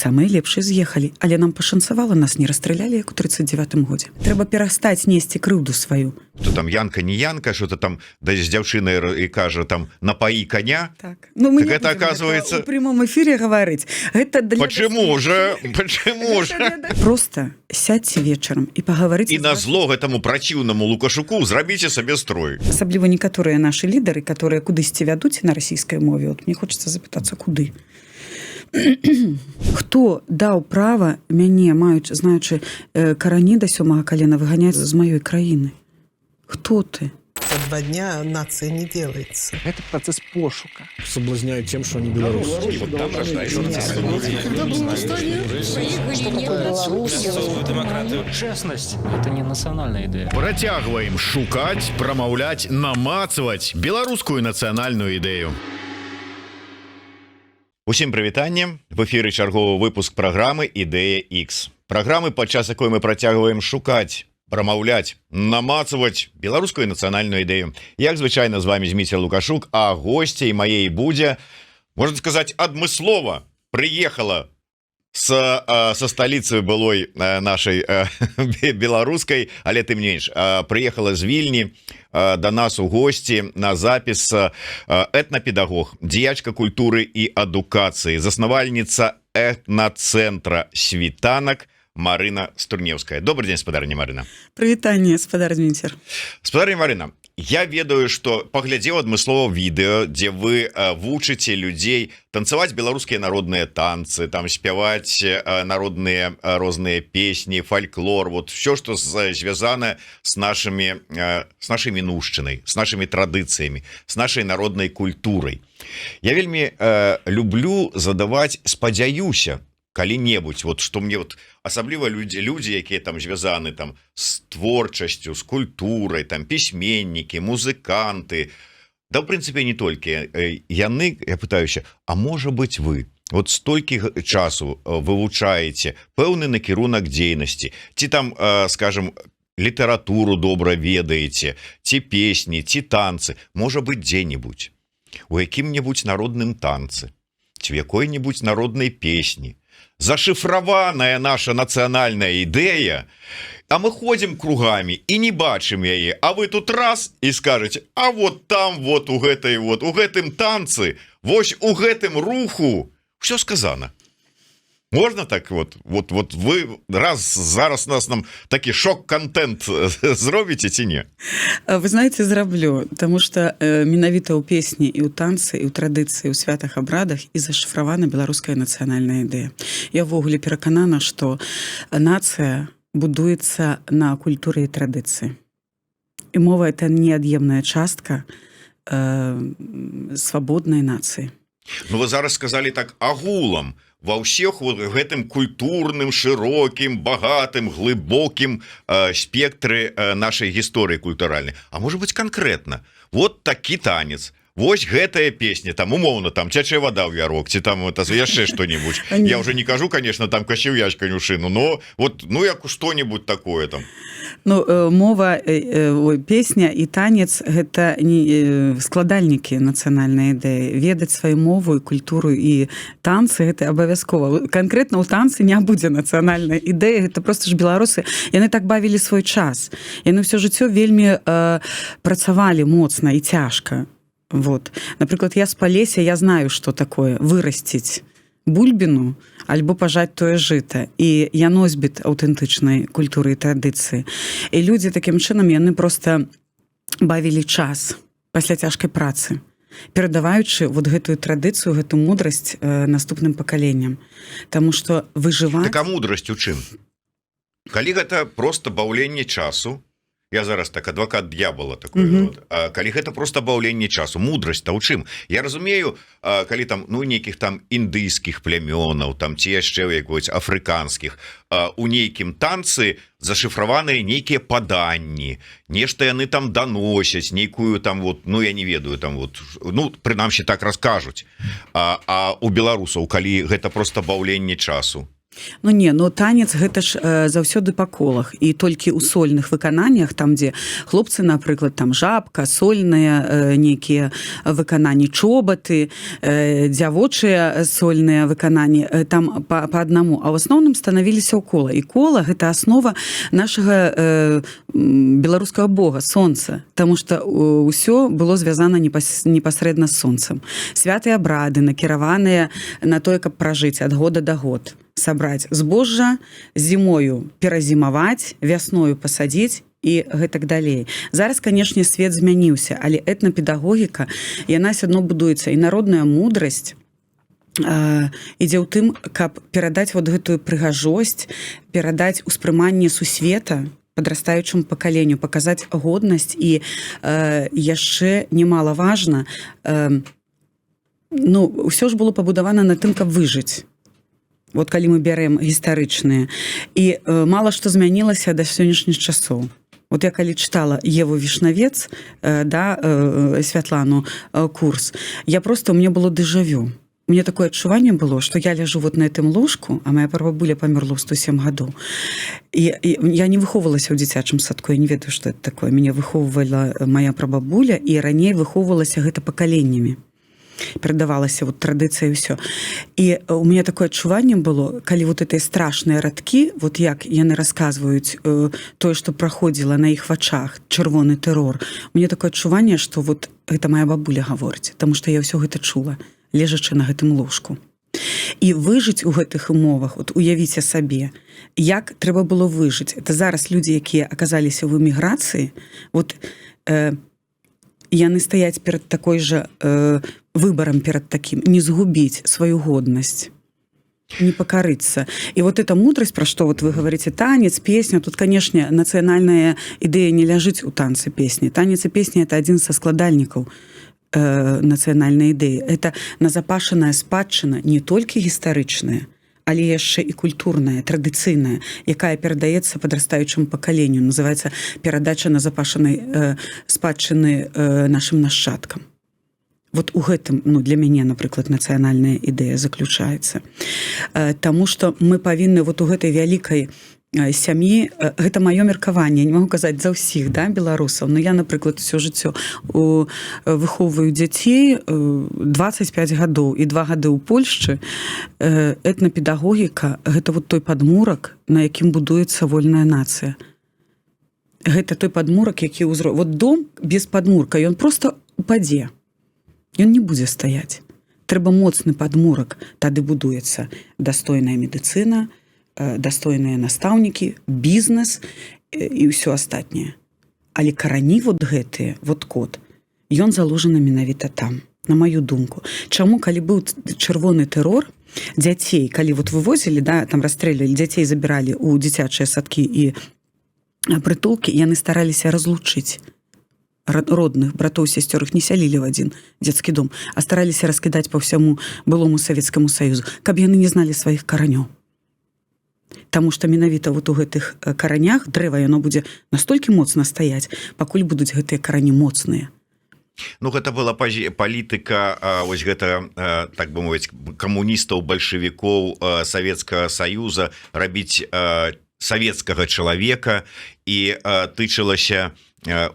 самыя лепшыя з'ехалі, але нам пашанцавала, нас не расстралялі, як у 39-м годзе. Трэба перастаць несці крыўду сваю. То там Янка не Янка, что-то там да з дзяўчынай і кажа там напаі коня. Так. Ну, мы так это оказывается у прямом эфире говорить. Это для Почему же? Просто сядьте вечером и поговорите. И на зло этому противному Лукашуку зрабіце сабе строй. Асабліва некаторыя наши лідары, которые кудысьці вядуць на расійскай мове. Вот мне хочется запытацца, куды. Хто даў права мяне, знаючы карані да 7-го калена, выганяць з маёй краіны? Кто ты? За 2 дня нация не делается. Это процесс пошука. Соблазняют тем, что они белорусы. И вот там рождается честность – это не национальная идея. Працягваем шукаць, прамаўляць, намацаваць беларускую нацыянальную ідэю. Усім прывітанне. В эфіры чарговы выпуск праграмы «Ідэя X». Праграмы, падчас якой мы працягваем шукаць, прамаўляць, намацаваць беларускую нацыянальную ідэю. Як звычайна, з вами Зміцер Лукашук, а госцей маей будзе, можна сказаць, адмыслова прыехала со столицы былой нашей беларускай, але тым не менш, прыехала з Вільні до нас у гости на запіс этнапедагог, дзеячка культуры і адукацыі, заснавальніца этнацэнтра «Світанак» Марына Стурнеўская. Добрый день, спадарня Марына. Прывітанне, спадар Зміцер. Спадарня Марына, я ведаю, что паглядзеў адмыслова відэо, дзе вы вучыце людзей танцаваць беларускія народныя танцы, там спяваць народныя розныя песні, фольклор, вот все, что звязано с нашей мінушчынай, с нашими традыцыямі, с нашей народнай культурай. Я вельмі люблю задаваць, спадзяюся, калі-небудзь, вот что мне вот асабліва людзі, якія там звязаны там з творчасцю, з культурай, там пісьменнікі, музыканты, да в прынцыпе не толькі яны, я пытаюся, а можа быть вы вот столькі часу вывучаеце пэўны накірунак дзейнасці, ці там, скажем, літаратуру добра ведаеце, ці песні, ці танцы, можа быть дзе-нибудь у якім-небудзь народным танцы, ці в якой-нибудь народнай песні зашифраваная наша нацыянальная ідэя, а мы ходим кругами и не бачым яе, а вы тут раз и скажете, а вот там вот у гэтым танцы, вось у гэтым руху все сказано. Можно так вот вы зараз нам такі шок-контент зробіце ці не? Вы знаете, зраблю, потому что менавіта ў песні і ў танцы, і ў традыцыі, ў святах абрадах і зашифравана беларуская нацыянальная ідэя. Я ввогуле пераканана, што нацыя будуецца на культуры і традыцыі. І мова — это неад'емная частка свабоднай нацыі. Ну вы зараз сказали так агулам, ва ўсіх вот гэтым культурным, шырокім, багатым, глыбокім спектры нашай гісторыі культуральнай. А можа быть конкретно, вот такі танец, вось гэтая песня, там умоўна, там цячэ вада ў ярок, ці там это яшчэ што-нибудь. Я уже не кажу, конечно, там касіў яч канюшыну, но вот, ну як што-нибудь такое там. Ну, мова, песня і танец – гэта складальнікі нацыянальнай ідэі. Ведаць сваю мову і культуру і танцы – гэта абавязкова. Канкрэтна ў танцы не будзе нацыянальнай ідэі, гэта просто ж беларусы. Яны так бавілі свой час. Яны ўсё жыццё вельмі працавалі моцна і цяжка. Вот. Напрыклад, я з Палеся, я знаю, што такое вырасціць бульбіну альбо пажаць тое жыта, і я носьбіт аўтэнтычнай культуры і традыцыі. І людзі такім чынам, яны просто бавілі час пасля цяжкай працы, перадаваючы вот гэтую традыцыю, гэту мудрасць наступным пакаленням. Таму што выжываць... Так а мудрасць у чым? Калі гэта просто баўленне часу, я зараз так адвакат д'ябала такой, калі гэта просто баўленне часу, мудрасць-то ў чым? Я разумею, калі там, ну, нейкіх там індыйскіх плямёнаў, там ці яшчэ якогось афрыканскіх, у нейкім танцы зашифраваныя нейкія паданні, нешта яны там даносяць, нейкую там вот, ну, я не ведаю, там вот, ну, прынамсі так раскажуць. А у беларусаў, калі гэта просто баўленне часу, Ну не, но танец гэта ж заўсёды па колах і толькі ў сольных выкананнях, там дзе хлопцы, напрыклад, там жабка, сольныя нейкія выкананні, чобаты, дзявочыя сольныя выкананні, там па аднаму, а ў асноўным станавіліся ў кола. І кола гэта аснова нашага беларускага бога, сонца, таму што ўсё было звязана непасрэдна з сонцам. Святыя абрады накіраваныя на тое, каб пражыць ад года да год. Сабраць збожжа, зімою перазімаваць, вясною пасадзіць і гэтак далей. Зараз, канешне, свет змяніўся, але этнапедагогіка, яна все адно будуецца, і народная мудрасць ідзе ў тым, каб перадаць вот гэтую прыгажосць, перадаць успрыманне сусвета падрастаючаму пакаленню, паказаць годнасць і яшчэ немалаважна, ну, ўсё ж было пабудавана на тым, каб выжыць. Вот калі мы бярэм гістарычныя. І мала што змянілася да сённяшніх часоў. Вот я калі чытала Еву Вішнавец, да, Святлану курс, я просто, у меня было дэжавю. У меня такое адчуванне было, што я ляжу вот на гэтым ложку, а моя прабабуля памерла ў 107 гадоў. І я не выхоўвалася ў дзіцячым садку, я не ведаю, што это такое. Мяне выхоўвала моя прабабуля, і раней выхоўвалася гэта пакаленнямі. Перадавалася вот традыцыя і ўсё. І у меня такое адчуванне было, калі вот гэтыя страшныя радкі, вот як яны расказваюць тое, што праходзіла на іх вачах, чырвоны тэрор, у меня такое адчуванне, што вот гэта моя бабуля гаворыць, таму што я ўсё гэта чула, лежачы на гэтым ложку. І выжыць у гэтых умовах, вот уявіце сабе, як трэба было выжыць. Это зараз людзі, якія аказаліся ў эміграцыі, вот яны стаяць перад такой жа выбарам, перад такім, не згубіць сваю годнасць, не пакарыцца. І вот эта мудрость, пра што вот вы говорите, танец, песня, тут, конечно, нацыянальная ідэя не ляжыць у танцы песні. Танец і песня — это адзін са складальнікаў нацыянальнай ідэі. Это назапашаная спадчына не толькі гістарычная, але яшчэ і культурная, традыцыйная, якая перадаецца падрастаючаму пакаленню, называецца перадача назапашанай спадчыны нашым нашчадкам. Вот у гэтым, ну, для мяне, напрыклад, нацыянальная ідэя заключаецца. Таму што мы павінны вот у гэтай вялікай сям'і, гэта маё меркаванне, не магу казаць за ўсіх, да, беларусаў, но я, напрыклад, усё жыццё выхоўваю дзяцей 25 гадоў і 2 гады ў Польшчы. Этнапедагогіка — гэта вот той падмурак, на якім будуецца вольная нацыя. Гэта той падмурак, які вот дом без падмурка, ён просто упадзе. Ён не будзе стаяць. Трэба моцны падмурак, тады будуецца дастойная медыцына, дастойныя настаўнікі, бізнес і ўсё астатняе. Але карані вот гэтыя, вот код, ён заложаны менавіта там, на маю думку. Чаму, калі быў чырвоны тэрор, дзяцей, калі вот вывозілі, да, там расстрэльвалі, дзяцей забіралі ў дзіцячыя садкі і прытулкі, яны стараліся разлучыць родных, братоў, сясцёр, іх не сялілі в адзін дзецкі дом, а стараліся раскідаць па ўсяму былому Савецкаму Саюзу, каб яны не зналі сваіх каранёў. Таму што менавіта вот у гэтых каранях дрэва яно будзе настолькі моцна стаяць, пакуль будуць гэтыя карані моцныя. Ну, гэта была палітыка, вось гэта, так бы мовіць, камуністаў, бальшавікоў Савецкага Саюза, рабіць савецкага чалавека, і тычылася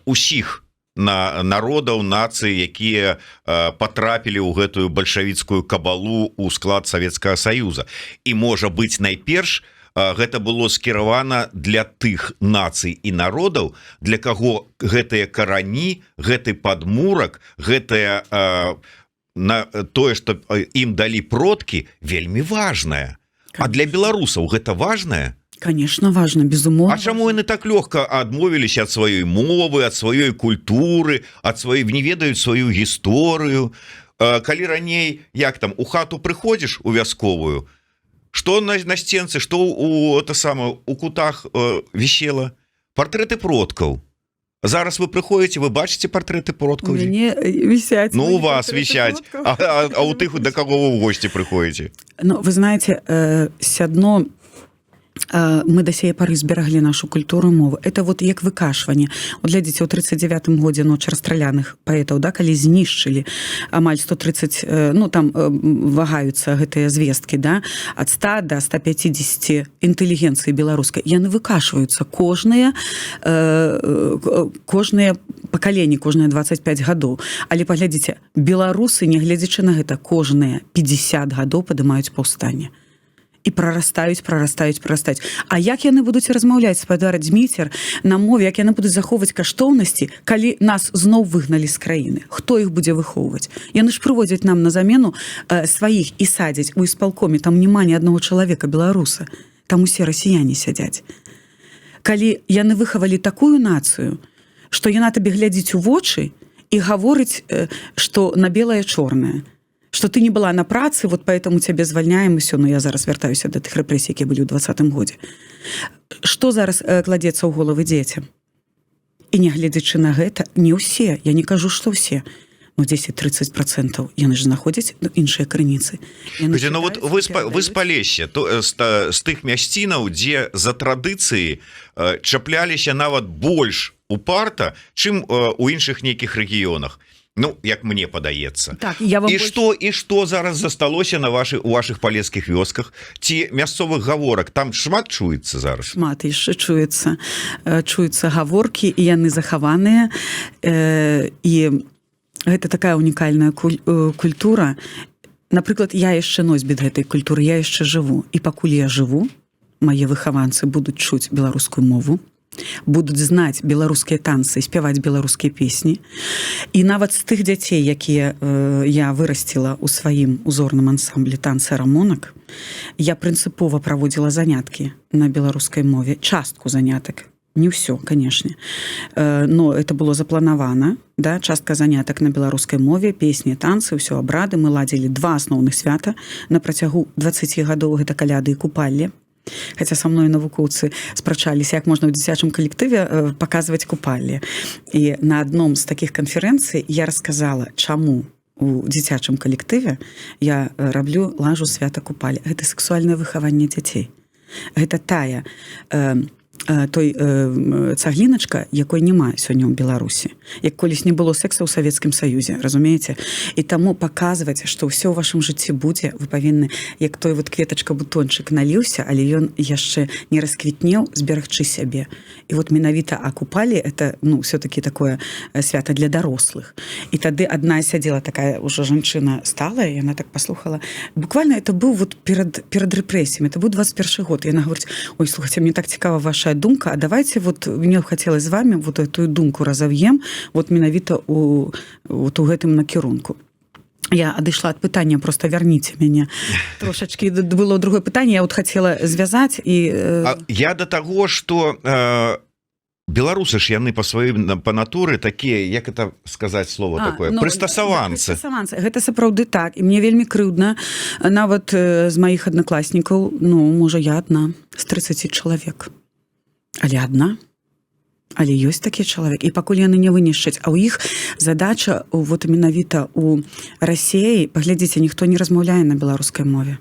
усіх народаў, нацый, якія патрапілі ў гэтую бальшавіцкую кабалу ў склад Савецкага Саюза. І, можа быць, найперш гэта было скіравана для тых нацый і народаў, для каго гэтыя карані, гэты падмурак, гэтае тое, што ім далі продкі, вельмі важнае. А для беларусаў гэта важнае? Конечно, важно, безумоўна. А чаму яны так лёгка адмовіліся ад сваёй мовы, ад сваёй культуры, не ведаюць сваю гісторыю? Калі раней, як там, у хату прыходзіш у вясковую, што на сценцы, што у кутах вісела? Партрэты продкаў. Зараз вы прыходзіце, вы бачыце партрэты продкаў? У мяне вісяць. Ну, у вас вісяць. А у тых, да каго вы ў госці прыходзіце? Ну, вы знаете, сядно мы да сяе пары збераглі нашу культуру мову. Это вот як выкашванне. Вот глядзіце, ў 39-м годзе ноч расстраляных паэтаў, да, калі знішчылі амаль 130, ну там вагаюцца гэтыя звесткі, да, ад 100 до 150 інтэлігенцыі беларускай. Яны выкашваюцца кожныя пакаленні, кожныя 25 гадоў. Але паглядзіце, беларусы, не гледзячы на гэта, кожныя 50 гадоў падымаюць паўстанне. І прарастаюць. А як яны будуць размаўляць, спадар Дзміцер, на мове, як яны будуць захоўваць каштоўнасці, калі нас зноў выгналі з краіны? Хто іх будзе выхоўваць? Яны ж прыводзяць нам на замену сваіх і садзяць у іспалкоме, там няма ні аднаго чалавека беларуса, там усе расіяне сядзяць. Калі яны выхавалі такую нацыю, што яна табе глядзіць у вочы і гаворыць, што на белае-чорнае, что ты не была на працы, вот поэтому тебя звальняем, и все, но я зараз вяртаюся до тых рэпрэсій, які былі ў 20-м годзе. Што зараз кладзецца ў головы дзецям? І не гледзячы на гэта, не ўсе, я не кажу, што ўсе, ну 10-30% яны ж знаходзяць іншыя крыніцы. Ну вот вы з Палесся, з тых мясцінаў, дзе за традыцыі чапляліся нават больш упарта, чым у іншых нейкіх рэгіёнах. Ну, як мне падаецца. Так, я вам і што зараз засталося у вашых палескіх вёсках? Ці мясцовых гаворак там шмат чуецца зараз? Шмат яшчэ чуецца. Чуюцца гаворкі, і яны захаваныя. І гэта такая унікальная культура. Напрыклад, я яшчэ носьбіт гэтай культуры, я яшчэ жыву. І пакуль я жыву, мае выхаванцы будуць чуць беларускую мову, будуць знаць беларускія танцы, спяваць беларускія песні. І нават з тых дзяцей, якія я вырасціла ў сваім узорным ансамблі танцы рамонак, я прынцыпова праводзіла заняткі на беларускай мове, частку занятак, не ўсё, канешне, но это было запланавана, да, частка занятак на беларускай мове, песні, танцы, ўсё абрады. Мы ладзілі 2 асноўных свята на працягу 20 гадоў, гэта каляды і купалле. Хаця са мной навукоўцы спрачаліся, як можна ў дзіцячым калектыве паказваць купалле. І на адном з такіх канферэнцый я расказала, чаму у дзіцячым калектыве я раблю лажу свята купалле. Гэта сексуальнае выхаванне дзяцей. Гэта тая той цагліначка, якой няма сёння ў Беларусі. Як колісь не было секса ў Савецкім Саюзе, разумееце? І таму паказваць, што ўсё ў вашым жыцці будзе, вы павінны, як той вот кветачка-бутончык наліўся, але ён яшчэ не расквітнеў, зберагчы сябе. І вот менавіта акупалі, это, ну, все-таки такое свята для дарослых. І тады адна сядзела такая ўжо жанчына сталая, і яна так паслухала. Буквально это быў вот перад рэпрэсіямі, это быў 21 год. І яна гаворыць: ой, слухайте, мне так цікава ваша думка, а давайте вот мне хотелось з вами вот эту думку разов'ем вот менавіта у гэтым накірунку. Я адышла ад пытання, просто вярніце мяне трошачки. Было другое пытанне, я вот хотела звязаць і... Я до таго, што беларусы ж яны па натуры такія, як это сказаць слово такое, прыстасаванцы. Гэта сапраўды так, і мне вельмі крыўдна, нават з маіх аднакласнікаў, ну, можа, я адна з 30 чалавек. Але адна, але ёсць такі чалавек, і пакуль яны не вынішчаць, а ў іх задача вот менавіта у Расіі, паглядзіце, ніхто не размаўляе на беларускай мове.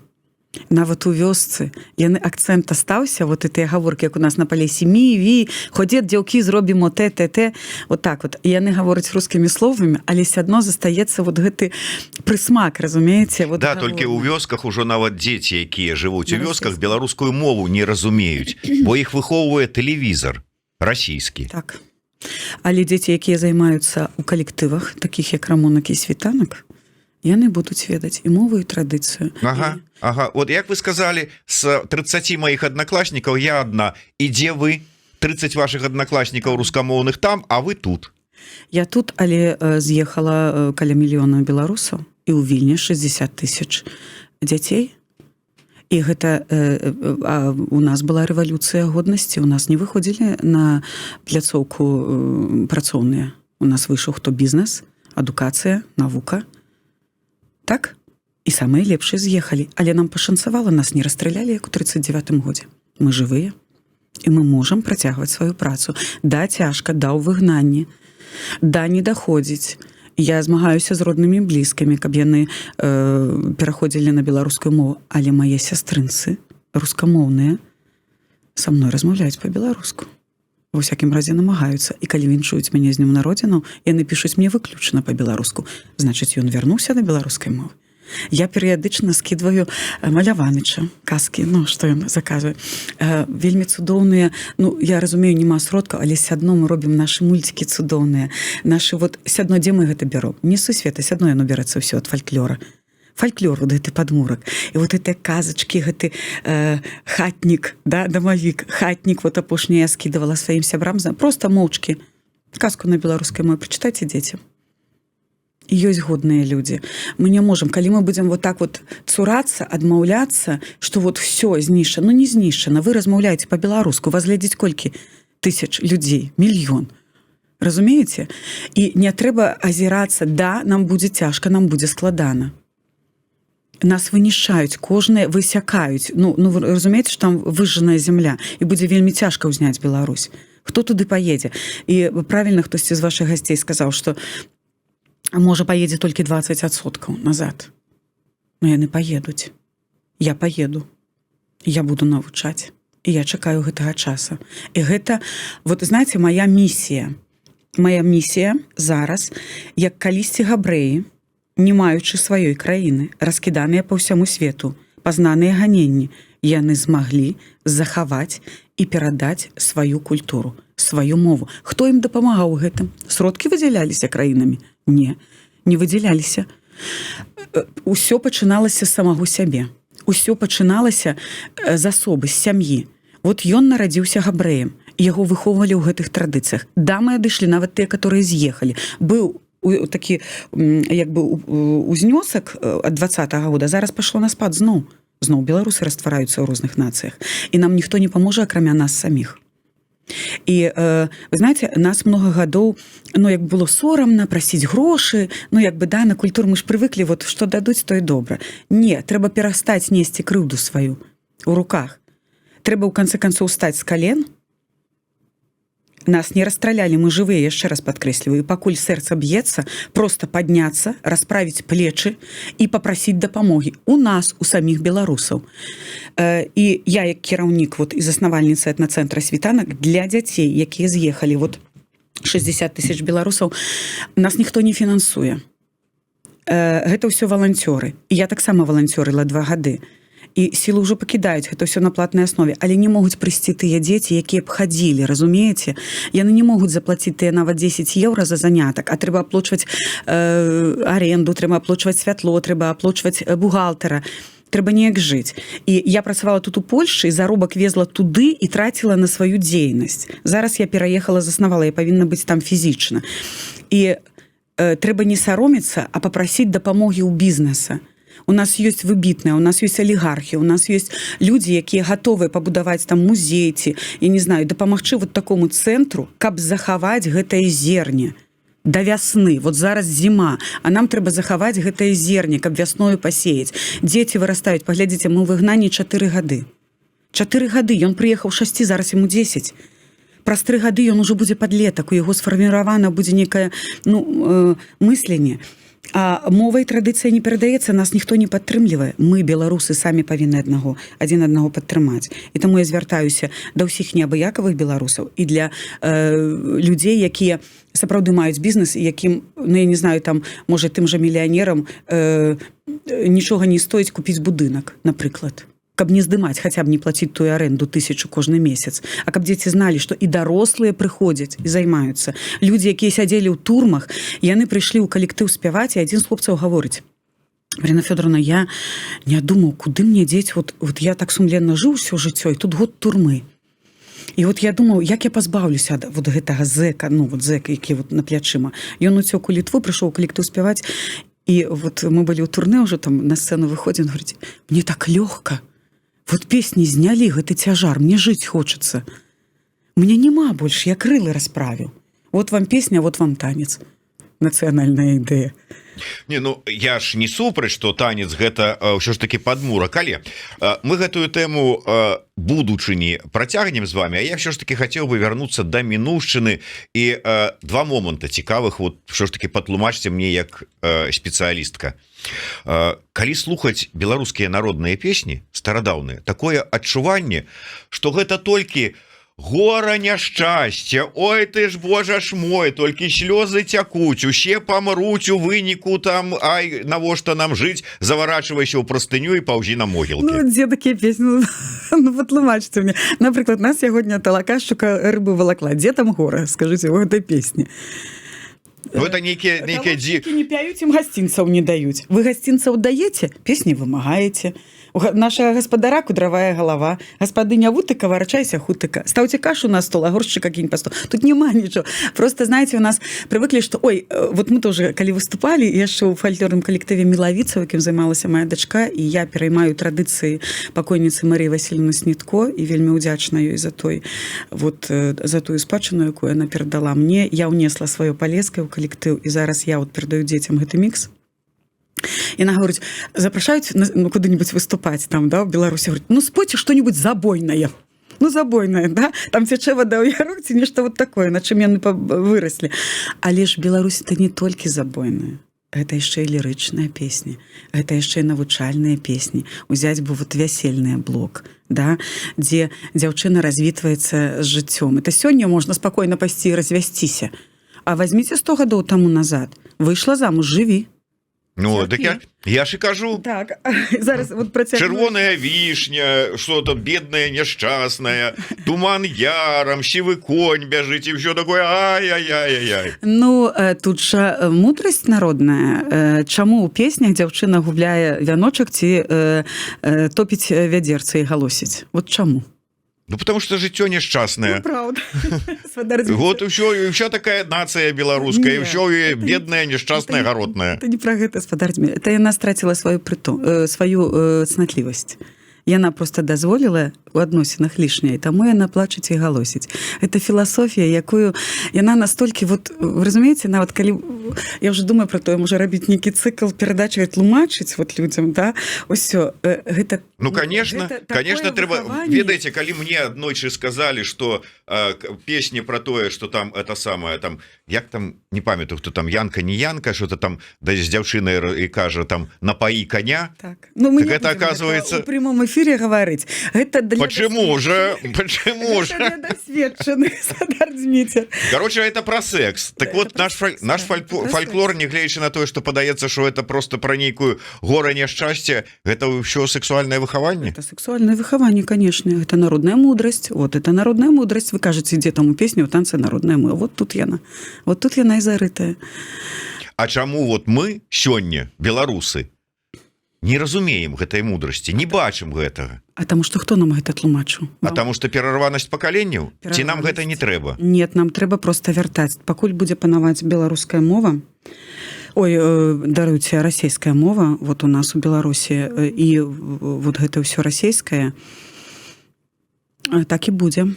Нават у вёсцы яны акцэнт астаўся, вот гэтыя гаворкі, як у нас на Палесі: мі, ві, ходзет, дзяўкі, зробім те, вот так вот. І яны гавораць рускімі словамі, але все адно застаецца вот гэты прысмак, разумееце? Вот да, толькі ў вёсках ужо нават дзеці, якія жывуць у вёсках, беларускую мову не разумеюць, бо іх выхоўвае тэлевізор расійскі. Так. Але дзеці, якія займаюцца ў калектывах, такіх як рамонак і світанак, яны будуць ведаць і мову, і традыцыю. Ага. Вот як вы сказали, з 30 маіх аднакласнікаў я адна. І дзе вы? 30 ваших аднакласнікаў рускамоўных там, а вы тут? Я тут, але з'ехала каля мільёна беларусаў, і ў Вільні 60 000 дзяцей. І гэта у нас была рэвалюцыя годнасці, у нас не выходзілі на пляцоўку працоўныя. У нас выйшаў хто бізнес, адукацыя, навука. Так? І самыя лепшыя з'ехалі. Але нам пашанцавала, нас не расстралялі, як у 39-м годзе. Мы жывыя, і мы можам працягваць сваю працу. Да, цяжка, да, ў выгнанні, да, не даходзіць. Я змагаюся з роднымі блізкамі, каб яны пераходзілі на беларускую мову. Але мае сястрынцы, рускамоўныя, са мной размаўляюць па-беларуску. Ва ўсякім разе намагаюцца. І калі віншуюць мяне з днём народзінаў, яны пішуць мне выключна па-беларуску. Значыць, ён вярнуўся да беларускай мовы. Я перыядычна скідваю Маляваныча, казкі, ну, што ён заказвае. Вельмі цудоўныя, ну, я разумею, нема сродкаў, але сядно мы робім нашы мульцікі цудоўныя. Нашы, вот, сядно, дзе мы гэта бяром? Не з сусвета, сядно яно бярэцца ўсё ад фальклора. Фальклор, вот гэты падмурак. І вот гэтыя казачкі, гэты хатнік, да, дамавік, хатнік, вот апошняе я скідавала сваім сябрам, просто моўчкі. Казку на беларускай мове прачытайце дзецям. І ёсць годныя людзі. Мы не можам, калі мы будзем вот так вот цурацца, адмаўляцца, што вот всё знішчана, ну не знішчана, вы размаўляеце па-беларуску, вас глядзіць колькі тысяч людзей, мільён. Разумееце? І не трэба азірацца, да, нам будзе цяжка, нам будзе складана. Нас вынішчаюць, кожныя высякаюць. Ну, вы разумееце, што там выжжаная зямля, і будзе вельмі цяжка ўзняць Беларусь. Хто туды паедзе? І правільна хтосьці з вашых гасцей сказаў, што можа паедзе толькі 20% назад. Но яны паедуць. Я паеду. Я буду навучаць. І я чакаю гэтага часа. І гэта, вот, знаеце, моя місія. Моя місія зараз, як калісьці габрэі, не маючы сваёй краіны, раскіданыя па ўсяму свету, пазнаныя ганенні, яны змаглі захаваць і перадаць сваю культуру, сваю мову. Хто ім дапамагаў у гэтым? Сродкі выдзяляліся краінамі? Не, не выдзяляліся. Усё пачыналася з самого сябе. Усё пачыналася з асобы, з сям'і. Вот ён нарадзіўся габрэем, яго выхоўвалі ў гэтых традыцыях. Дамы адышлі, нават тыя, которые з'ехалі. Быў такі, як бы, узнёсак ад 20-го года, зараз пашло на спад зноў. Зноў беларусы раствараюцца ў розных нацыях. І нам ніхто не паможа, акрамя нас саміх. І, вы знаеце, нас много гадоў, ну, як было сорамна прасіць грошы, ну, як бы, да, на культуру мы ж прывыклі, вот, што дадуць, то і добра. Не, трэба перастаць несці крыўду сваю у руках. Трэба, ў канцы канцоў, стаць з кален. Нас не расстралялі, мы жывыя, яшчэ раз падкрэсліваю, і пакуль сэрца б'ецца, проста падняцца, расправіць плечы і папрасіць дапамогі у нас, у саміх беларусаў. І я, як кіраўнік, вот, і заснавальніца этнацэнтра «Світанак», для дзяцей, якія з'ехалі, вот, 60 тысяч беларусаў, нас ніхто не фінансуе. Гэта ўсё валанцёры. І я таксама валанцёрыла 2 гады. І сілы ўжо пакідаюць, гэта ўсё на платнай аснове, але не могуць прыйсці тыя дзеці, якія б хадзілі, разумееце? Яны не могуць заплаціць тыя нават 10 еўра за занятак, а трэба аплочваць аренду, трэба аплочваць святло, трэба аплочваць бухгалтара, трэба неяк жыць. І я працавала тут у Польшчы, і заробак везла туды і траціла на сваю дзейнасць. Зараз я пераехала, заснавала, я павінна быць там фізічна. І трэба не саромецца, а папрасіць дапамогі ў бізнеса. У нас ёсць выбітныя, у нас ёсць алігархі, у нас ёсць людзі, якія гатовыя пабудаваць там музей ці, я не знаю, дапамагчы вот такому цэнтру, каб захаваць гэтае зерне да вясны. Вот зараз зіма, а нам трэба захаваць гэтае зерне, каб вясною пасеяць. Дзеці вырастаюць, паглядзіце, мы ў выгнанні 4 гады. 4 гады, ён прыехаў 6, зараз яму 10. Праз 3 гады ён ужо будзе падлетак, у яго сфарміравана будзе некае, ну, мысленне. А мова і традыцыя не перадаецца, нас ніхто не падтрымлівае. Мы, беларусы, самі павінны адзін аднаго падтрымаць. І таму я звяртаюся да ўсіх неабыякавых беларусаў і для людзей, якія сапраўды маюць бізнес, і якім, ну, я не знаю, там, можа, тым жа мільянерам нічога не стоіць купіць будынак, напрыклад. Каб не здымаць, хаця б не плаціць тую аренду 1000 кожны месяц, а каб дзеці зналі, што і дарослыя прыходзяць і займаюцца. Людзі, якія сядзелі ў турмах, яны прыйшлі ў калектыў спяваць, і адзін з хлопцаў гаворыць: Марина Фёдоровна, я не думаў, куды мне дзець, вот я так сумленна жыў усё жыццё, і тут год турмы. І вот я думаў, як я пазбаўлюся ад вот гэтага зэка, ну, вот зэка, які вот на плячыма. Ён уцёк у Літву, прыйшоў у калектыў спяваць, і вот мы былі ў турне, ўжо там на сцэну выходзім, говорить, мне так лёгка. Вот песні знялі, гэты цяжар, мне жыць хочацца. Мне няма больш, я крылы расправіў. Вот вам песня, вот вам танец. нацыянальная ідэя. Не, ну я ж не супраць, што танец гэта ўсё ж таки падмурак, але мы гэтую тэму будучыні працягнем з вами, а я все ж таки хацеў бы вярнуцца да мінуўшчыны і два моманта цікавых, вот що ж таки патлумачце мне як спецыялістка. Калі слухаць беларускія народныя песні старадаўныя, такое адчуванне, што гэта толькі гора няшчасця, ой ты ж божа ж мой, толькі слёзы цякуць, усе памруць у выніку там, ай навошта нам жыць, заварачвайся ў прастыню і паўзі на могілкі. Ну, дзе такія песні? Ну, патлумачце мне. Напрыклад, нас сягоння талака шчука рыбу валакла. Дзе там гора? Скажыце, у гэтай песні. Ну, это нейкія не пяюць, ім гасцінцаў не даюць. Вы гасцінцаў даеце, песні вымагаеце. Наша гаспадара кудравая голова, гаспадыня вутыка, варачайся хутыка. Ставьте кашу на стол, огурчик какие-нибудь по стол. Тут нема ничего. Просто, знаете, у нас привыкли, что, ой, вот мы тоже, когда выступали, я еще в фольклорном коллективе Миловицева, кем занималась моя дочка, и я переймаю традиции покойницы Марии Васильевны Снитко, и вельми удячна ей за той, вот, за ту спадчину, яку она передала мне. Я унесла свое полезкое в коллектив, и зараз я вот передаю детям гэты микс. И она говорит, запрашаюць ну, куды-нибудь выступать там, да, в Беларуси. Говорит, ну, спойте что-нибудь забойное. Ну, забойное, да? Там цячэ вода ў ярок, ці нешта вот такое, на чым яны выраслі. Але ж Беларусь это не толькі забойная. Это яшчэ і лірычныя песні, это яшчэ і навучальныя песні. Узяць бы вот вясельны блок, да, дзе дзяўчына развітваецца з жыццём. Это сёння можна спакойна пайсці і развясціся. А возьмите 100 гадоў таму назад. Выйшла замуж, жыві. Ну, так я ж і кажу. Так, зараз вот працягну. Чырвоная вішня, что-то бедная, няшчасная, туман ярам, сівы конь бяжыць і ўсё такое, ай-яй-яй-яй. Ну, тут жа мудрасць народная. Чаму ў песнях дзяўчына губляе вяночак ці топіць вядзерцы і галосіць? Вот чаму? Ну, потому что жыццё няшчасное. Ну, правда. Вот ўсё такая нацыя беларуская, ўсё бедная, няшчасная, гаротная. Это не про гэта, спадар Дзмітрый. Это яна страціла сваю цнатлівасць. Яна просто дазволіла у адносінах лішняе, таму яна плачыць і галосіць. Это філасофія, якую яна настолькі, вот, вы разумееце, нават калі я уже думаю про то, можа рабіць нейкі цыкл перадачы тлумачыць вот людзям, да, усё гэта. Ну, конечно, трэба, ведаеце, калі мне аднойчы сказалі, што песні про тое, што там это самае, там, як там, не памятаю, хто там, Янка, не Янка, что-то там, да з дзяўчынай і кажа, там, напаі коня. Так, ну, мы так это, оказывается... У прямом эфире говорить. Это для Почему же? Это для досведченных, спадар Дзміцер. Короче, это про секс. Так вот, наш фольклор, не глядячы на тое, што падаецца, што это просто про нейкую гора няшчасця, гэта ўсё сексуальнае выхаванне? Это сексуальное выхаванне, конечно. Это народная мудрость. Вот это народная мудрость. Вы кажете, где там у песни, у танца народная мудрость. Вот тут яна. Вот тут яна и зарытая. А чаму вот мы сёння, беларусы, не разумеем гэтай мудрасці, не бачым гэтага? А таму што хто нам гэта тлумачыў? А таму што перарванасць пакаленняў? Ці нам гэта не трэба? Нет, нам трэба проста вяртаць. Пакуль будзе панаваць беларуская мова, ой, даруйце, расійская мова, вот у нас у Беларусі, і вот гэта ўсё расійскае, так і будзе.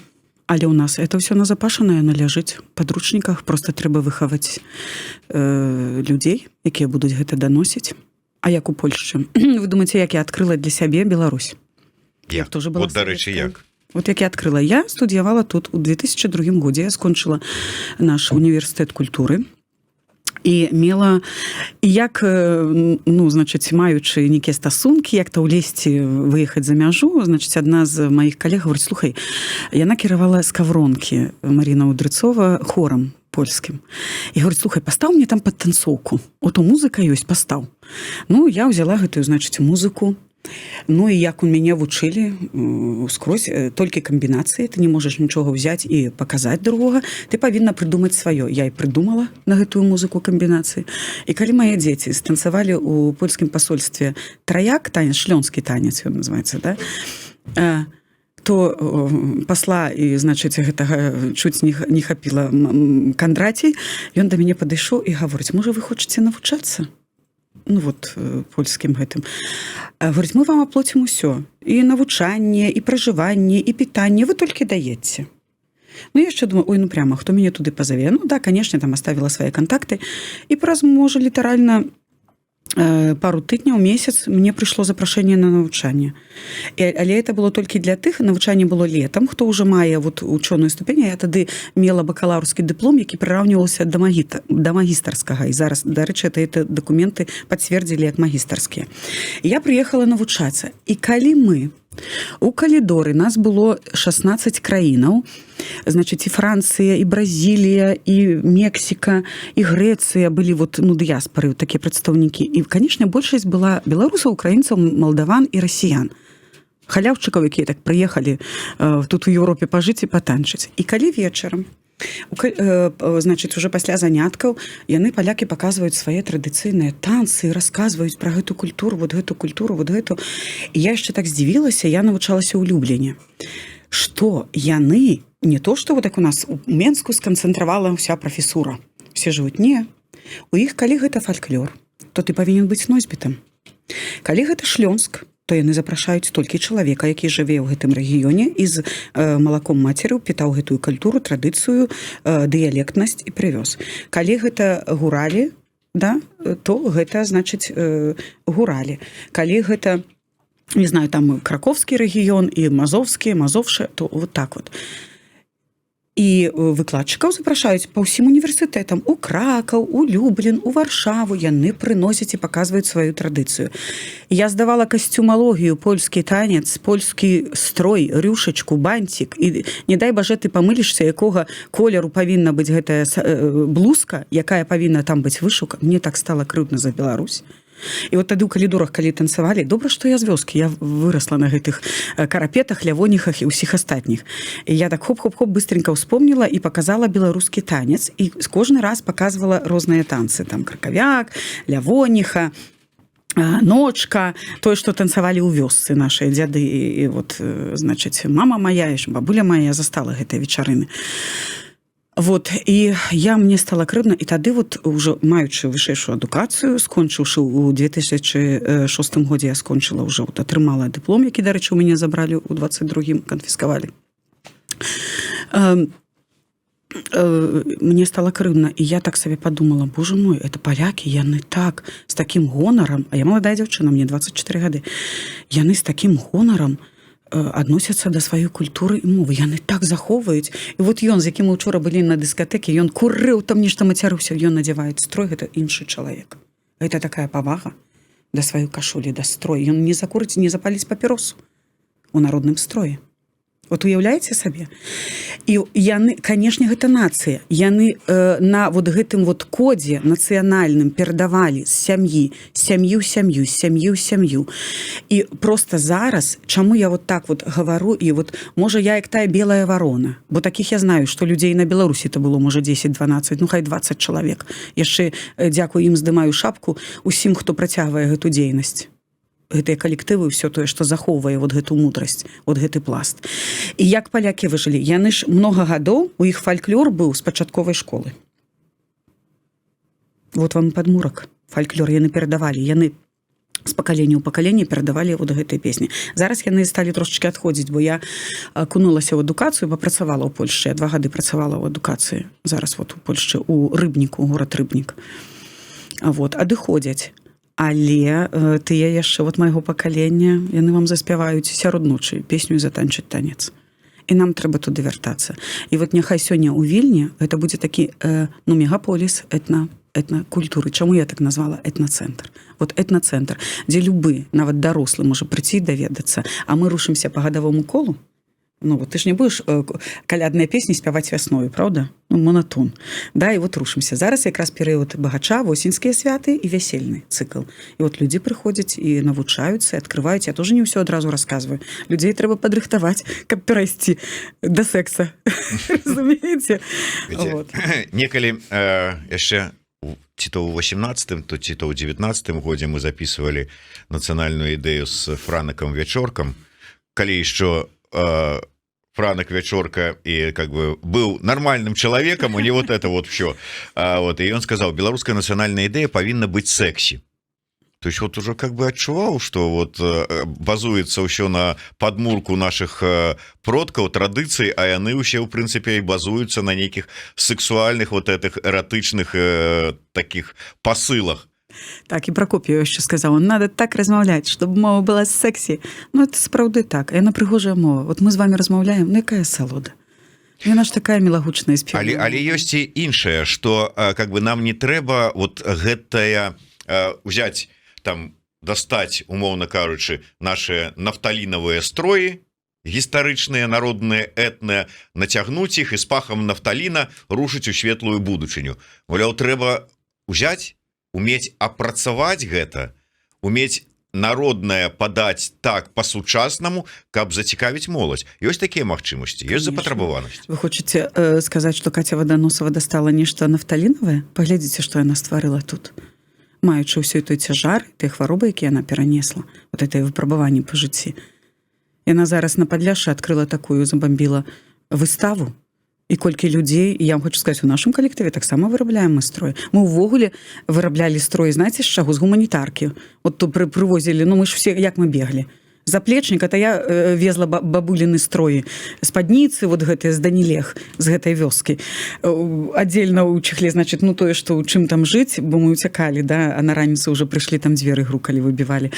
Але у нас это ўсё назапашанае, ляжыць в падручніках, просто трэба выхаваць людзей, якія будуць гэта даносіць. А як у Польшчы? Вы думаеце, як я адкрыла для сябе Беларусь? Як? Вот, дарэчы, як? Вот як я адкрыла. Я студыявала тут у 2002 годзе. Я скончыла наш універсітэт культуры. І мела, і як, ну, значыць, маючы нейкія стасункі, як-то ўлезці, выехаць за мяжу, значыць, адна з маіх калег говорить, слухай, яна кіравала Скавронкі, Марина Удрыцова, хорам польскім. І говорит, слухай, пастаў мне там падтанцоўку. Ото музыка ёсць, пастаў. Ну, я ўзяла гэтую, значыць, музыку. Ну, і як у мяне вучылі скрозь, толькі камбінацыі, ты не можаш нічога ўзяць і паказаць другога, ты павінна прыдумаць сваё. Я і прыдумала на гэтую музыку камбінацыі. І калі мае дзеці станцавалі ў польскім пасольстве траяк, танец, шлёнскі танец, ён называецца, да? То пасла і, значыць, гэтага чуць не хапіла Кандрацій, ён да мяне падышоў і гаворыць, можа, вы хочаце навучацца? Ну, вот, польскім гэтым. Говорить, мы вам аплоцім усё. І навучанне, і пражыванне, і пытанне. Вы толькі даеце. Ну, я еще думаю, ой, ну прямо, кто меня туда позове? Ну да, конечно, там оставила свои контакты. И праз, можа, літаральна пару тыдняў, месяц мне прыйшло запрашэнне на навучанне. Але это было толькі для тых, навучанне было летам, хто ўжо мае вот учоную ступень. Я тады мела бакалаўрскі дыплом, які прыраўніваўся да магістарскага. І зараз, дарэчы, это дакументы пацвердзілі як магістарскія. Я прыехала навучацца. І калі мы у калідоры нас было 16 краінаў, значит, і Францыя, і Бразілія, і Мексіка, і Грэцыя былі вот, ну, дыяспары, такія прадстаўнікі. І, конечно, большасць была беларусаў, украінцаў, малдаван і расіян. Халяўчыкаў, якія так прыехалі тут у Еўропе пажыць і патанчыць. І калі вечарам, значит, уже пасля заняткаў яны, палякі, паказваюць свае традыцыйныя танцы і расказваюць пра гэту культуру, вот гэту культуру, вот гэту. І я яшчэ так здзівілася, я навучалася ў Любліне, што яны не то, што вот так у нас у Менску сканцэнтравала ўся прафесура. Все жывуць, не. У іх, калі гэта фальклор, то ты павінен быць носьбітам. Калі гэта Шлёнск, то яны запрашаюць толькі чалавека, які жыве ў гэтым рэгіёне і з малаком мацеры пітаў гэтую культуру, традыцыю, дыялектнасць і прывёз. Калі гэта гуралі, да, то гэта, значыць, гуралі. Калі гэта, не знаю, там краковскі рэгіён і мазовшы, то вот так вот. І выкладчыкаў запрашаюць па ўсім універсітэтам, у Кракаў, у Люблін, у Варшаву, яны прыносяць і паказваюць сваю традыцыю. Я здавала касцюмалогію, польскі танец, польскі строй, рюшачку, бантик, і не дай бажа ты памылішся, якога колеру павінна быць гэтая блузка, якая павінна там быць вышыўка. Мне так стала крыўдна за Беларусь. І вот тады ў калідорах, калі танцавалі, добра, што я з вёскі, я вырасла на гэтых карапетах, лявоніхах і ўсіх астатніх. І я так хоп-хоп-хоп быстренько ўспомніла і паказала беларускі танец, і кожны раз паказвала розныя танцы, там кракавяк, лявоніха, ночка, тое, што танцавалі ў вёсцы нашыя дзяды, і вот, значыць, мама мая, бабуля моя застала гэтай вечарыны. Вот, і мне стала крыўдна, і тады вот уже маючы вышэйшую адукацыю, скончыўшы ў 2006 годзе, я скончыла уже, вот, атрымала дыплом, які, дарэчы, у мяне забралі ў 22-м, канфіскавалі. Мне стала крыўдна, і я так сабе падумала, боже мой, это палякі, яны так, з такім гонарам, а я маладая дзяўчына, мне 24 гады, яны з такім гонарам адносяцца да сваёй культуры і мовы. Яны так захоўваюць. І вот ён, з якім мы ўчора былі на дыскатэке, ён курыў, там нешта мацярыўся, ён надзявае строй, гэта іншы чалавек. Гэта такая павага да сваёй кашулі, да строй. Ён не закурыць, не запаліць папіросу у народным строі. Вот уяўляеце сабе? І яны, канешне, гэта нацыя. Яны на вот гэтым вот кодзе нацыянальным перадавалі з сям'і, сям'ю, сям'ю, сям'ю, сям'ю. І просто зараз, чаму я вот так вот гавару, і вот, можа, я як тая белая варона, бо такіх я знаю, што людзей на Беларусі это было, можа, 10-12, ну, хай 20 чалавек. Яшчэ, дзякую ім, здымаю шапку усім, хто працягвае гэту дзейнасць. Гэтыя калектывы, ўсё тое, што захоўвае вот гэту мудрасць, вот гэты пласт. І як палякі выжылі? Яны ж многа гадоў, у іх фальклор быў з пачатковай школы. Вот вам падмурак. Фальклор яны перадавалі, яны з пакалення ў пакаленне перадавалі вот гэтай песні. Зараз яны сталі трошачкі адходзіць, бо я акунулася ў адукацыю, папрацавала ў Польшчы, я 2 гады працавала ў адукацыі. Зараз вот у Польшчы, у Рыбніку, горад Рыбнік. Вот, адыходзяць. Але тыя яшчэ вот майго пакалення, яны вам заспяваюць сярод ночы песню і затанчыць танец. І нам трэба туды вяртацца. І вот няхай сёння ў Вільні гэта будзе такі, ну, мегаполіс этнакультуры. Чаму я так назвала этнацэнтр? Вот этнацэнтр, дзе любы, нават дарослы, можа прыйти і даведацца, а мы рушымся па гадавому колу. Ну, вот ты ж не будешь калядныя песні спяваць вясною, правда? Ну, монотон. Да, і вот рушымся. Зараз якраз перыяд багача, восеньскія святы і вясельны цыкл. І вот людзі прыходзяць і навучаюцца, і адкрываюць. Я тоже не ўсё адразу расказваю. Людзей трэба падрыхтаваць, каб перайсці да секса. Разумееце? Вот. Некалі яшчэ ці то ў 18-м, то ці то ў 19-м годзе мы записывалі нацыянальную ідэю з Франакам Вячоркам, калі яшчэ Франак Вячорка и как бы был нормальным человеком, у него вот это вот все. Вот, и он сказал, белорусская национальная идея повинна быть секси. То есть вот уже как бы адчуваў, что вот базуецца ўсё на падмурку наших продкаў, традыцый, а яны ўсе ў прынцыпе і базуюцца на нейкіх сексуальных вот этих эратычных таких посылах. Так, і Прокоп'єв ще сказав, надо так розмовляти, щоб мова була сексі. Ну, це справді так. Яна пригожа мова. От ми з вами розмовляємо, ну, яка солода. Яна ж така мілагучна і співна. Але ёсць і іншае, што как бы нам не трэба вот гэтая взять там, дастаць, умоўна кажучы, наши нафталінавыя строі, гістарычныя, народныя, этныя, нацягнуць іх і з пахам нафталіна рушыць у светлую будучыню. Маўляў, трэба взять, уметь апрацаваць гэта, уметь народнае падаць так по-сучаснаму, каб зацікавіць моладзь. Ёсць такія магчымасці, ёсць запатрабаванасць. Вы хочаце сказаць, што Катя Ваданосова дастала нешта нафталінавае? Паглядзіце, што яна стварыла тут. Маючы ўсё той цяжар, тыя хваробы, якія яна перанесла, вот это выпрабаванне па жыцці. Яна зараз на Падляшшы адкрыла такую, забамбіла выставу. І колькі людзей, і я вам хочу сказаць, у нашым калектыве таксама вырабляем мы строй. Мы ўвогуле выраблялі строй, знаеце, з чаго? З гуманітаркі. От то прывозілі, ну мы ж все, як мы беглі. Заплечнік, это я везла бабуліны строі, спадніцы, вот гэтыя з Данілег, з гэтай вёскі. Аддзельна ў чехле, значит, ну тое, што ў чым там жыць, бо мы уцякалі, да, а на раніцу ўжо прыйшлі, там дзверы грукалі, выбівалі.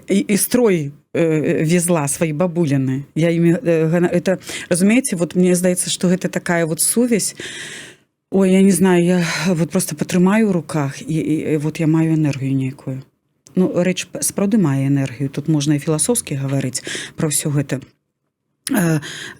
І строй везла свои бабуліны. Я імі, это, разумееце, вот мне здаецца, што гэта такая вот сувязь. Ой, я не знаю, я вот просто патрымаю ў руках, і вот я маю энергію нейкую. Ну, рэч сапраўды мае энергію. Тут можна і філасофскі гаварыць пра ўсё гэта.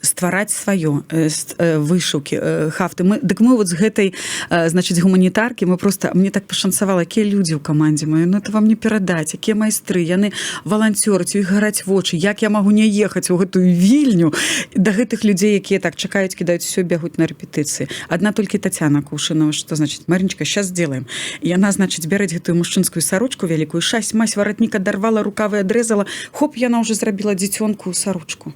Ствараць сваё, вышыўкі, хафты. Дык мы вот з гэтай, значыць, гуманітаркі, мы просто, мне так пашанцавала, якія людзі ў камандзе мае, ну это вам не перадаць, якія майстры, яны валанцёраць, у іх гараць вочы, як я магу не ехаць у гэтую Вільню да гэтых людзей, якія так чакаюць, кідаюць усё, бегуць на рэпетыцыі. Адна толькі Тацяна Кушынова, што значыць, Мариночка, сейчас сделаем. І яна, значыць, бярэць гэтую мужчынскую сарочку вялікую, шась, мась, варатнік адарвала, рукавы адрэзала, хоп, яна ўжо зрабіла дзіцёнку сарочку.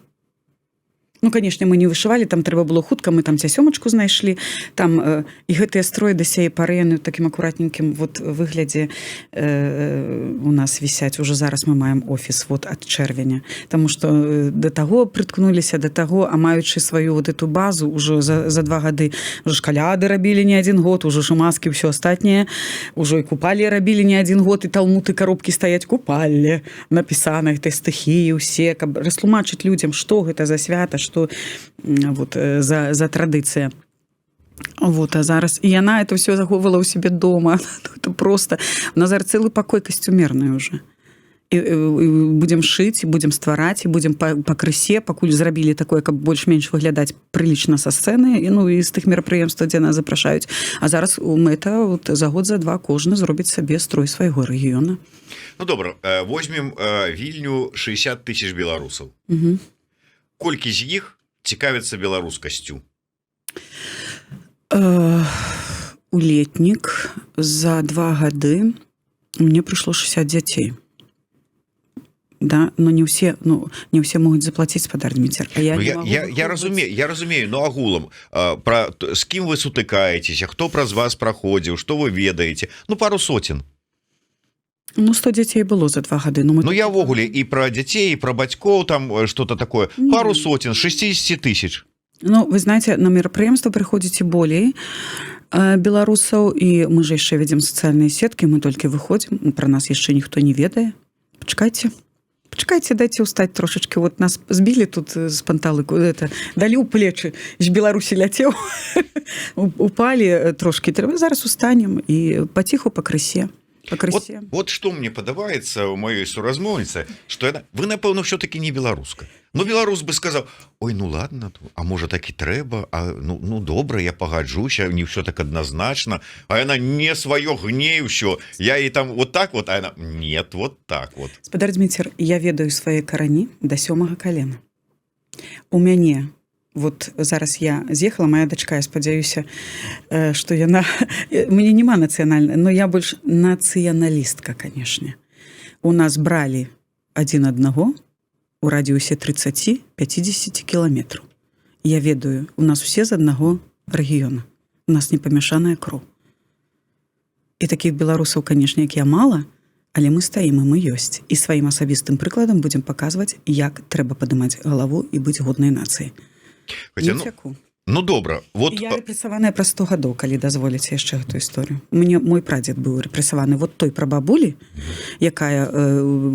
Ну, конечно, мы не вышывалі, там трэба было хутка, мы там цясёмачку знайшлі, там і гэтыя строі да сяе пары, яны такім акуратненькім вот выглядзе у нас вісяць. Уже зараз мы маем офіс вот ад чэрвеня, таму што да таго прыткнуліся, да таго, а маючы сваю вот эту базу ўжо за 2 гады, уже шкаляды рабілі не 1 год, уже шумаскі, ўсё астатняе, ужо і купалі рабілі не 1 год, і талмуд, і коробкі стаяць купалле, напісана гэтай стыхіі ўсе, каб растлумачыць людзям, што гэта за свята, что вот за традыцыя. Вот, а зараз і яна это все захоўвала ў себе дома. Это просто у нас зараз цэлы пакой касцюмерны уже. І будем шыць, будем ствараць, і будем па крысе, пакуль зрабілі такое, каб больш-менш выглядаць прылічна са сцэны, і ну і з тых мерапрыемстваў, дзе нас запрашаюць. А зараз мэта вот за год, за 2 кожны зробіць сабе строй свайго рэгіёна. Ну добра, возьмем Вільню 60 000 беларусаў. Колькі з іх цікавяцца беларускасцю? У летнік за 2 гады мне прыйшло 60 дзяцей. Да, но не ўсе могуць заплаціць, спадар Дміцер. Я разумею, но агулам з кім вы сутыкаецеся, хто праз вас праходзіў, што вы ведаеце? Ну, пару сотен. Ну, 100 дзяцей было за 2 гады. Ну, я ввогуле і пра дзяцей, і пра бацькоў, там что-то такое. Пару сотен, 60 000. Ну, вы знаете, на мерапрыемства прыходзіць і болей беларусаў, і мы ж яшчэ вядзем сацыяльныя сеткі, мы толькі выходзім, пра нас яшчэ ніхто не ведае. Пачакайце, дайце ўстаць трошачкі. Вот нас збілі тут з панталыку, далі ў плечы, з Беларусі ляцеў, упалі трошкі. Трэба зараз устанем і паціху па крысе. Вот что мне падабаецца ў маёй суразмоўніцы, што вы, напэўна, ўсё-таки не беларуска. Ну, беларус бы сказаў, ой, ну ладно, а можа так і трэба, ну добра, я пагаджуся, не ўсё так адназначна, а яна не сваё гне ўсё, я і там вот так вот, а яна, нет, вот так вот. Спадар Дміцер, я ведаю свае карані да 7-га калена. У мяне вот зараз я з'ехала, моя дачка, я спадзяюся, што яна... Мне няма нацыянальна, но я больш нацыяналістка, канешне. У нас бралі адзін аднаго у радыусе 30-50 кіламетраў. Я ведаю, у нас усе з аднаго рэгіёна. У нас не памяшаная кроў. І такіх беларусаў, канешне, як я, мала, але мы стаім, і мы ёсць. І сваім асабістым прыкладам будзем паказваць, як трэба падымаць галаву і быць годнай нацыяй. Хаця, Не ўцяку. ну добра, вот Я рэпрэсаваная праз 100 гадоў, калі дазволіць яшчэ гэту історыю. Мне мой прадзед быў рэпрэсаваны вот той прабабулі, якая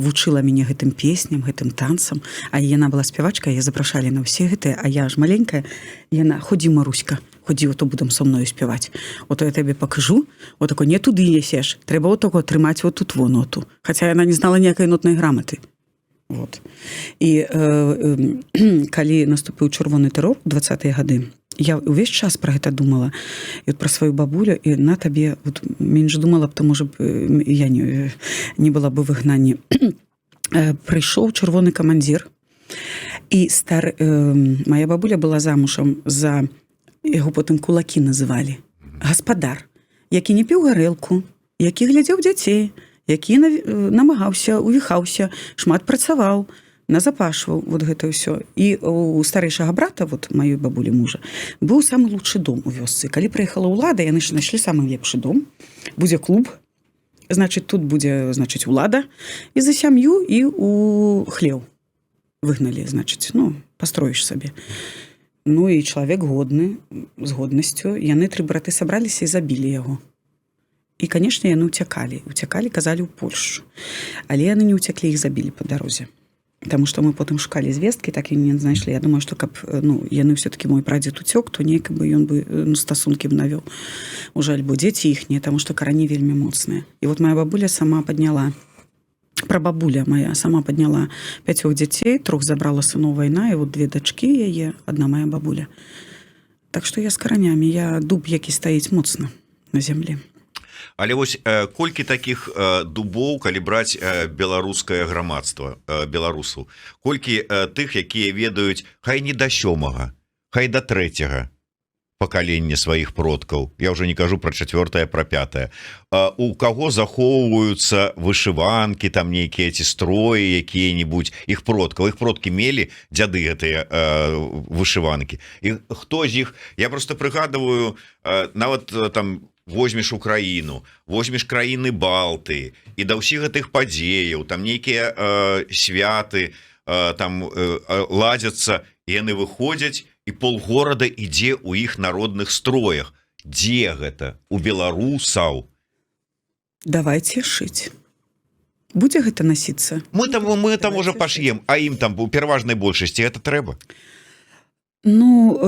вучыла мяне гэтым песням, гэтым танцам, а яна была спявачка, я запрашалі на ўсе гэтыя, а я ж маленькая, яна: "Ходзі, Маруська, ходзі, ото будам со мною спяваць. Ото я табе пакажу, отако не туды несеш, трэба отако трымаць вот тут во ноту". Хаця яна не знала ніякай нотнай граматы. Вот. І калі наступіў чырвоны тэрор у 20-е гады, я ўвесь час пра гэта думала, і пра сваю бабулю, і на табе вот, менш думала б, то можа б я не была бы выгнанні. Прыйшоў чырвоны камандзір, і моя бабуля была замужам за, яго потым кулакі называлі, гаспадар, які не піў гарэлку, які глядзеў дзяцей, які намагаўся, увіхаўся, шмат працаваў, назапашваў вот гэта ўсё. І у старэйшага брата, вот маёй бабулі мужа, быў самы лучшы дом у вёсцы. Калі прыехала ўлада, яны ж знайшлі самы лепшы дом. Будзе клуб, значыць, тут будзе, значыць, улада. І за сям'ю, і у хлеў выгналі, значыць, ну, пастроіш сабе. Ну, і чалавек годны, з годнасцю. Яны 3 браты сабраліся і забілі яго. І, канешне, яны ўцякалі, казалі ў Польшчу. Але яны не ўцяклі, іх забілі па дарозе. Таму што мы потым шукалі звесткі, так і не знайшлі. Я думаю, што каб яны ўсё-такі мой прадзед уцёк, то неяк бы ён бы стасункі б навёў. Уже альбо дзеці іхнія, таму што карані вельмі моцныя. І вот моя бабуля сама падняла, прабабуля моя сама падняла 5 дзяцей, 3 забрала сыноў вайна, і вот 2 дачкі яе, 1 моя бабуля. Так што я з каранямі, я дуб, які стаіць моцна на зямлі. Але вось колькі такіх дубоў, калі браць беларускае грамадства беларусаў, колькі тых, якія ведаюць хай не да 7-га, хай да 3-го пакалення сваіх продкаў, я ўжо не кажу пра 4-е, пра 5-е, у каго захоўваюцца вышыванкі, там нейкія ці строі якія-небудзь іх продкаў, іх продкі мелі, дзяды гэтыя вышыванкі, і хто з іх, я просто прыгадываю, нават там возьмеш Украіну, возьмеш краіны Балты, і да ўсіх гэтых падзеяў, там нейкія святы там ладзяцца, і яны выходзяць, і полгорада ідзе ў іх народных строях. Дзе гэта? У беларусаў? Давайте шыць. Будзе гэта насіцца? Мы там уже паш'ем, а ім там у пераважнай большасці гэта трэба. Ну,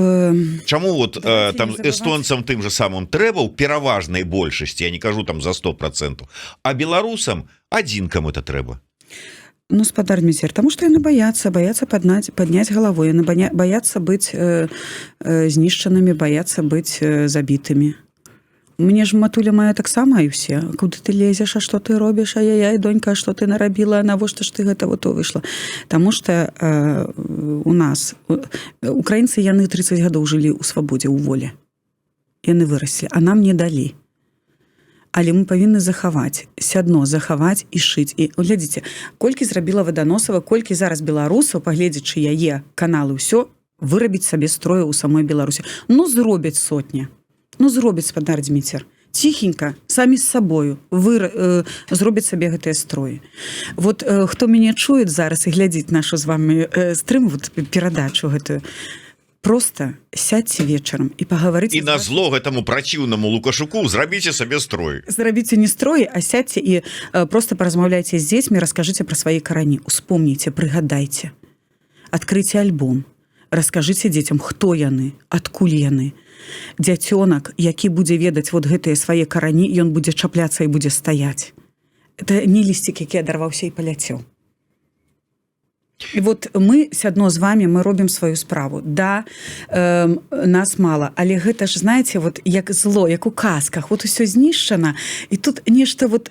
чаму вот там эстонцам тым же самым трэба ў пераважнай большасці, я не кажу там за 100%, а беларусам адзінкам это трэба? Ну, спадар Дміцер, таму што яны баяцца падняць галаву, яны баяцца быць знішчанымі, баяцца быць забітымі. Мне ж матуля моя таксама і ўсе. Куды ты лезеш, а што ты робіш, ай-яй, донька, што ты нарабіла, навошта ж ты гэта вот выйшла. Таму што у нас украінцы, яны 30 гадоў жылі ў свабодзе, у волі. Яны выраслі, а нам не далі. Але мы павінны захаваць, сядно захаваць і шыць. І глядзіце, колькі зрабіла Ваданосава, колькі зараз беларусаў, пагледзячы яе каналы, ўсё, вырабіць сабе строю ў самой Беларусі. Ну, зробяць сотня. Ну, зробяць, спадар Дміцер. Ціхенька, самі з сабою зробяць сабе гэтыя строі. Вот хто мяне чуе зараз і глядзіць нашу з вами стрым, вот перадачу гэтую, просто сядьце вечарам і паговорыце. І на зло гэтаму праціўнаму Лукашуку зрабіце сабе строй. Зрабіце не строй, а сядьце і просто паразмаўляйце з дзецьмі, раскажыце пра свае карані, успомніце, прыгадайце. Адкрыйце альбом, раскажыце дзецям, хто яны, адкуль яны. Дзяцёнак, які будзе ведаць вот гэтыя свае карані, ён будзе чапляцца і будзе стаяць. Это не лісцік, які адарваўся і паляцеў. І вот мы сядно з вами, мы робім сваю справу. Да, нас мала, але гэта ж, знаете, вот як зло, як у казках, вот усё знішчана, і тут нешта вот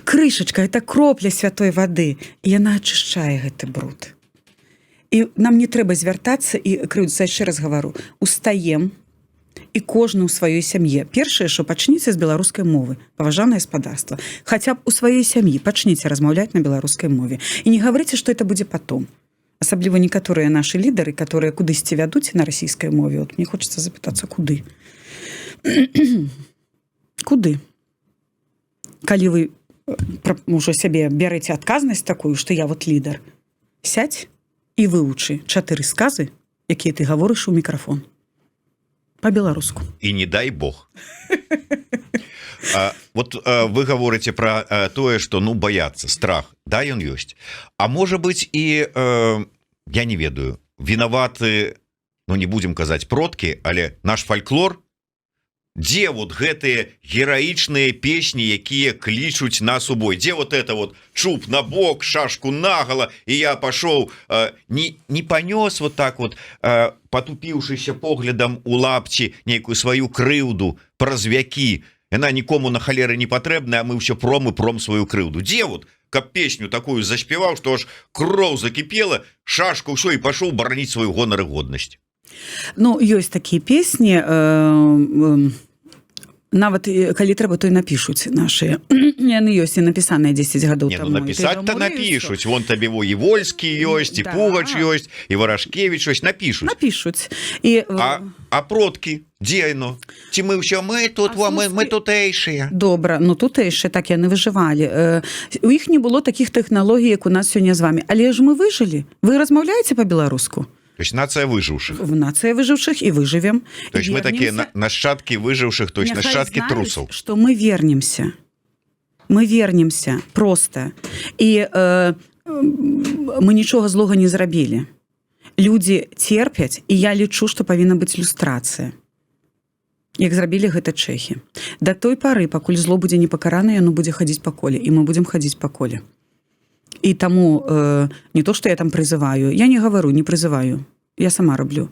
крышачка, это кропля святой вады, і яна ачышчае гэты бруд. І нам не трэба звяртацца і крыўдзіцца, яшчэ раз гавару, устаем, і кожны ў сваёй сям'і. Першае, што пачніце з беларускай мовы, паважанае гаспадарства. Хаця б у сваёй сям'і пачніце размаўляць на беларускай мове. І не гаварыце, што это будзе потом. Асабліва некаторыя нашы лідары, которые кудысьці вядуць на расійскай мове. Вот мне хочацца запытацца, куды? Куды? Калі вы ўжо сябе бярэце адказнасць такую, што я вот лідар, сядь і вывучы 4 сказы, якія ты гаворыш у мікрафон по-беларуску. І не дай бог. Вот вы говорите про тое, что ну бояться, страх, да, ён ёсць. А можа быть і я не ведаю, вінаваты, ну не будем казаць продкі, але наш фальклор, дзе вот гэтыя гераічныя песні, якія клічуць нас у бой, дзе вот это вот чуб на бок, шашку нагала, і я пашоў, не панёс вот так вот, потупіўшыся поглядам у лапці нейкую сваю крыўду праз вякі, яна нікому на халеры не патрэбная, а мы ўсё пром сваю крыўду. Дзе вот, каб песню такую заспяваў, што аж кроў закіпела, шашку ўсё і пашоў бараніць сваю гонар і годнасць. Ну, ёсць такія песні, нават калі трэба, то і напішуць нашыя. Яны ёсць і напісаныя 10 гадоў таму. Ну, напісаць-то напішуць. Вон табе во і Вольскі ёсць, і Пугач ёсць, і Варашкевіч ёсць, напішуць. Напішуць. І... А продкі, дзе яно? Ці мы ўсё, мы тут, мы тутэйшыя. Добра, ну тутэйшыя, так яны выжывалі. У іх не было такіх тэхналогій, як у нас сёння з вами. Але ж мы выжылі. Вы размаўляеце па-беларуску? То есть нация выживших. Нация выживших и выживем. То есть мы такие нащадки выживших, то есть нащадки трусов. Что мы вернемся. Мы вернемся просто. И мы нічога злога не зрабілі. Людзі терпяць, і я лічу, што павінна быць люстрацыя. Як зрабілі гэта чэхі. Да той пары, пакуль зло будзе не пакарана, яно будзе хадзіць па коле, і мы будзем хадзіць па коле. І таму не то, што я там прызываю, я не гавару, не прызываю, я сама раблю.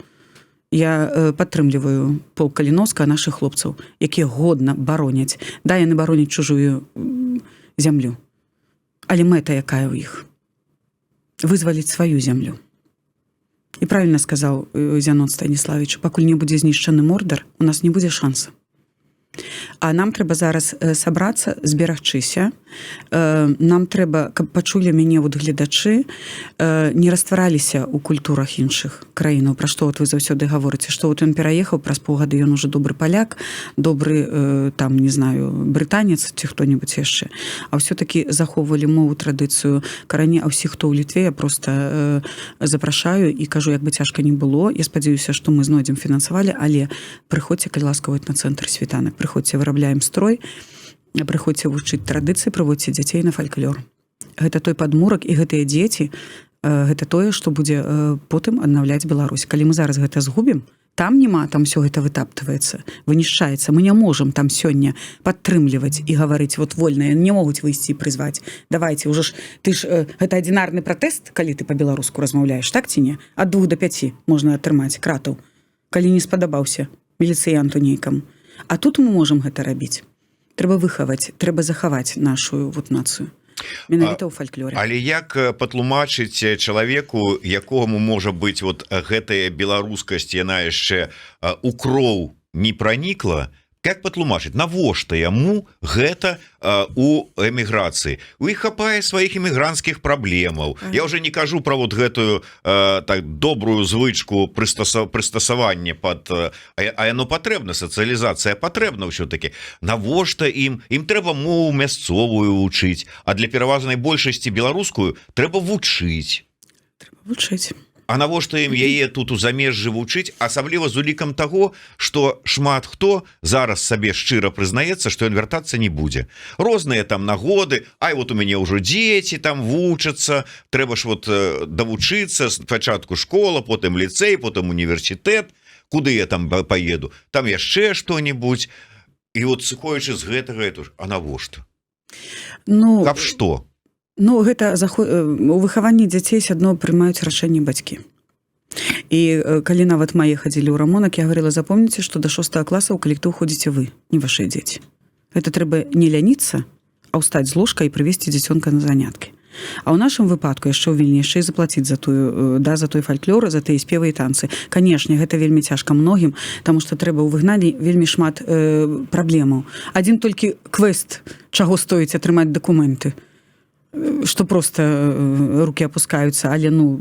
Я падтрымліваю полк Каліновска, нашых хлопцаў, якія годна бароняць. Да, яны бароняць чужую зямлю. Але мэта якая ў іх? Вызваліць сваю зямлю. І правільна сказаў Зянон Станіславіч, пакуль не будзе знішчаны Мордар, у нас не будзе шанса. А нам трэба зараз сабрацца, зберагчыся. Нам трэба, каб пачулі мяне вот гледачы, не раствараліся ў культурах іншых краінаў. Пра што вот вы заўсёды гаворыце, што вот ён пераехаў, праз паўгады ён уже добры паляк, добры, там, не знаю, брытанец ці хто-небудзь яшчэ. А ўсё-такі захоўвалі мову, традыцыю, карані, а ўсіх, хто ў Літве, я проста запрашаю і кажу, як бы цяжка не было. Я спадзяюся, што мы знойдзем фінансавалі, але прыходзьце, калі ласка, на цэнтр світанак. Прыходзьце, вырабляем строй, прыходзьце вучыць традыцыі, прыводзьце дзяцей на фальклор. Гэта той падмурак, і гэтыя дзеці, гэта тое, што будзе потым аднаўляць Беларусь. Калі мы зараз гэта згубім, там няма, там все гэта вытаптваецца, вынішчаецца. Мы не можам там сёння падтрымліваць і гаварыць, вот вольныя, не могуць выйсці і прызваць. Давайте, уже ж, ты ж, гэта адзінарны пратэст, калі ты па-беларуску размаўляеш, так ці не? Ад 2 до 5 можна атрымаць кратаў, калі не спадабаўся міліцыянту нейкаму. А тут мы можам гэта рабіць. Трэба выхаваць, трэба захаваць нашу вот нацыю. Менавіта ў фальклоре. Але як патлумачыць чалавеку, якому можа быць вот гэтая беларускасць, яна яшчэ у кроў не пранікла, как патлумачыць, навошта яму гэта у эміграцыі? У іх хапае сваіх эмігрантскіх праблемаў. Я уже не кажу про вот гэтую так добрую звычку прыстасавання пад... А яно патрэбна, сацыялізацыя патрэбна ўсё-такі. Навошта ім? Ім трэба мову мясцовую вучыць, а для пераважнай большасці беларускую трэба вучыць. Трэба вучыць. А навошта ім яе тут у замежжы вучыць, асабліва з улікам таго, што шмат хто зараз сабе шчыра прызнаецца, што ён вяртацца не будзе. Розныя там нагоды, ай, вот у мяне ўжо дзеці там вучацца, трэба ж вот давучыцца, спачатку школа, потым ліцэй, потым універсітэт, куды я там паеду, там яшчэ што-небудзь. І вот сыходзячы з гэтага, а навошта? Ну, каб што? Ну, гэта у выхаванні дзяцей адно прымаюць рашэнне бацькі. І калі нават мае хадзілі ў рамонак, я гаварыла, запомніце, што да 6 класа ў калектыў ходзіце вы, не вашыя дзеці. Гэта трэба не ляніцца, а ўстаць з ложка і прывесці дзіцёнка на заняткі. А ў нашым выпадку яшчэ ў Вільні яшчэ і заплаціць за той фальклор, за тыя спевы і танцы. Канешне, гэта вельмі цяжка многім, таму што трэба ў выгнанні вельмі шмат праблемаў. Адзін толькі квест, чаго стоіць атрымаць дакументы, што проста рукі апускаюцца, але ну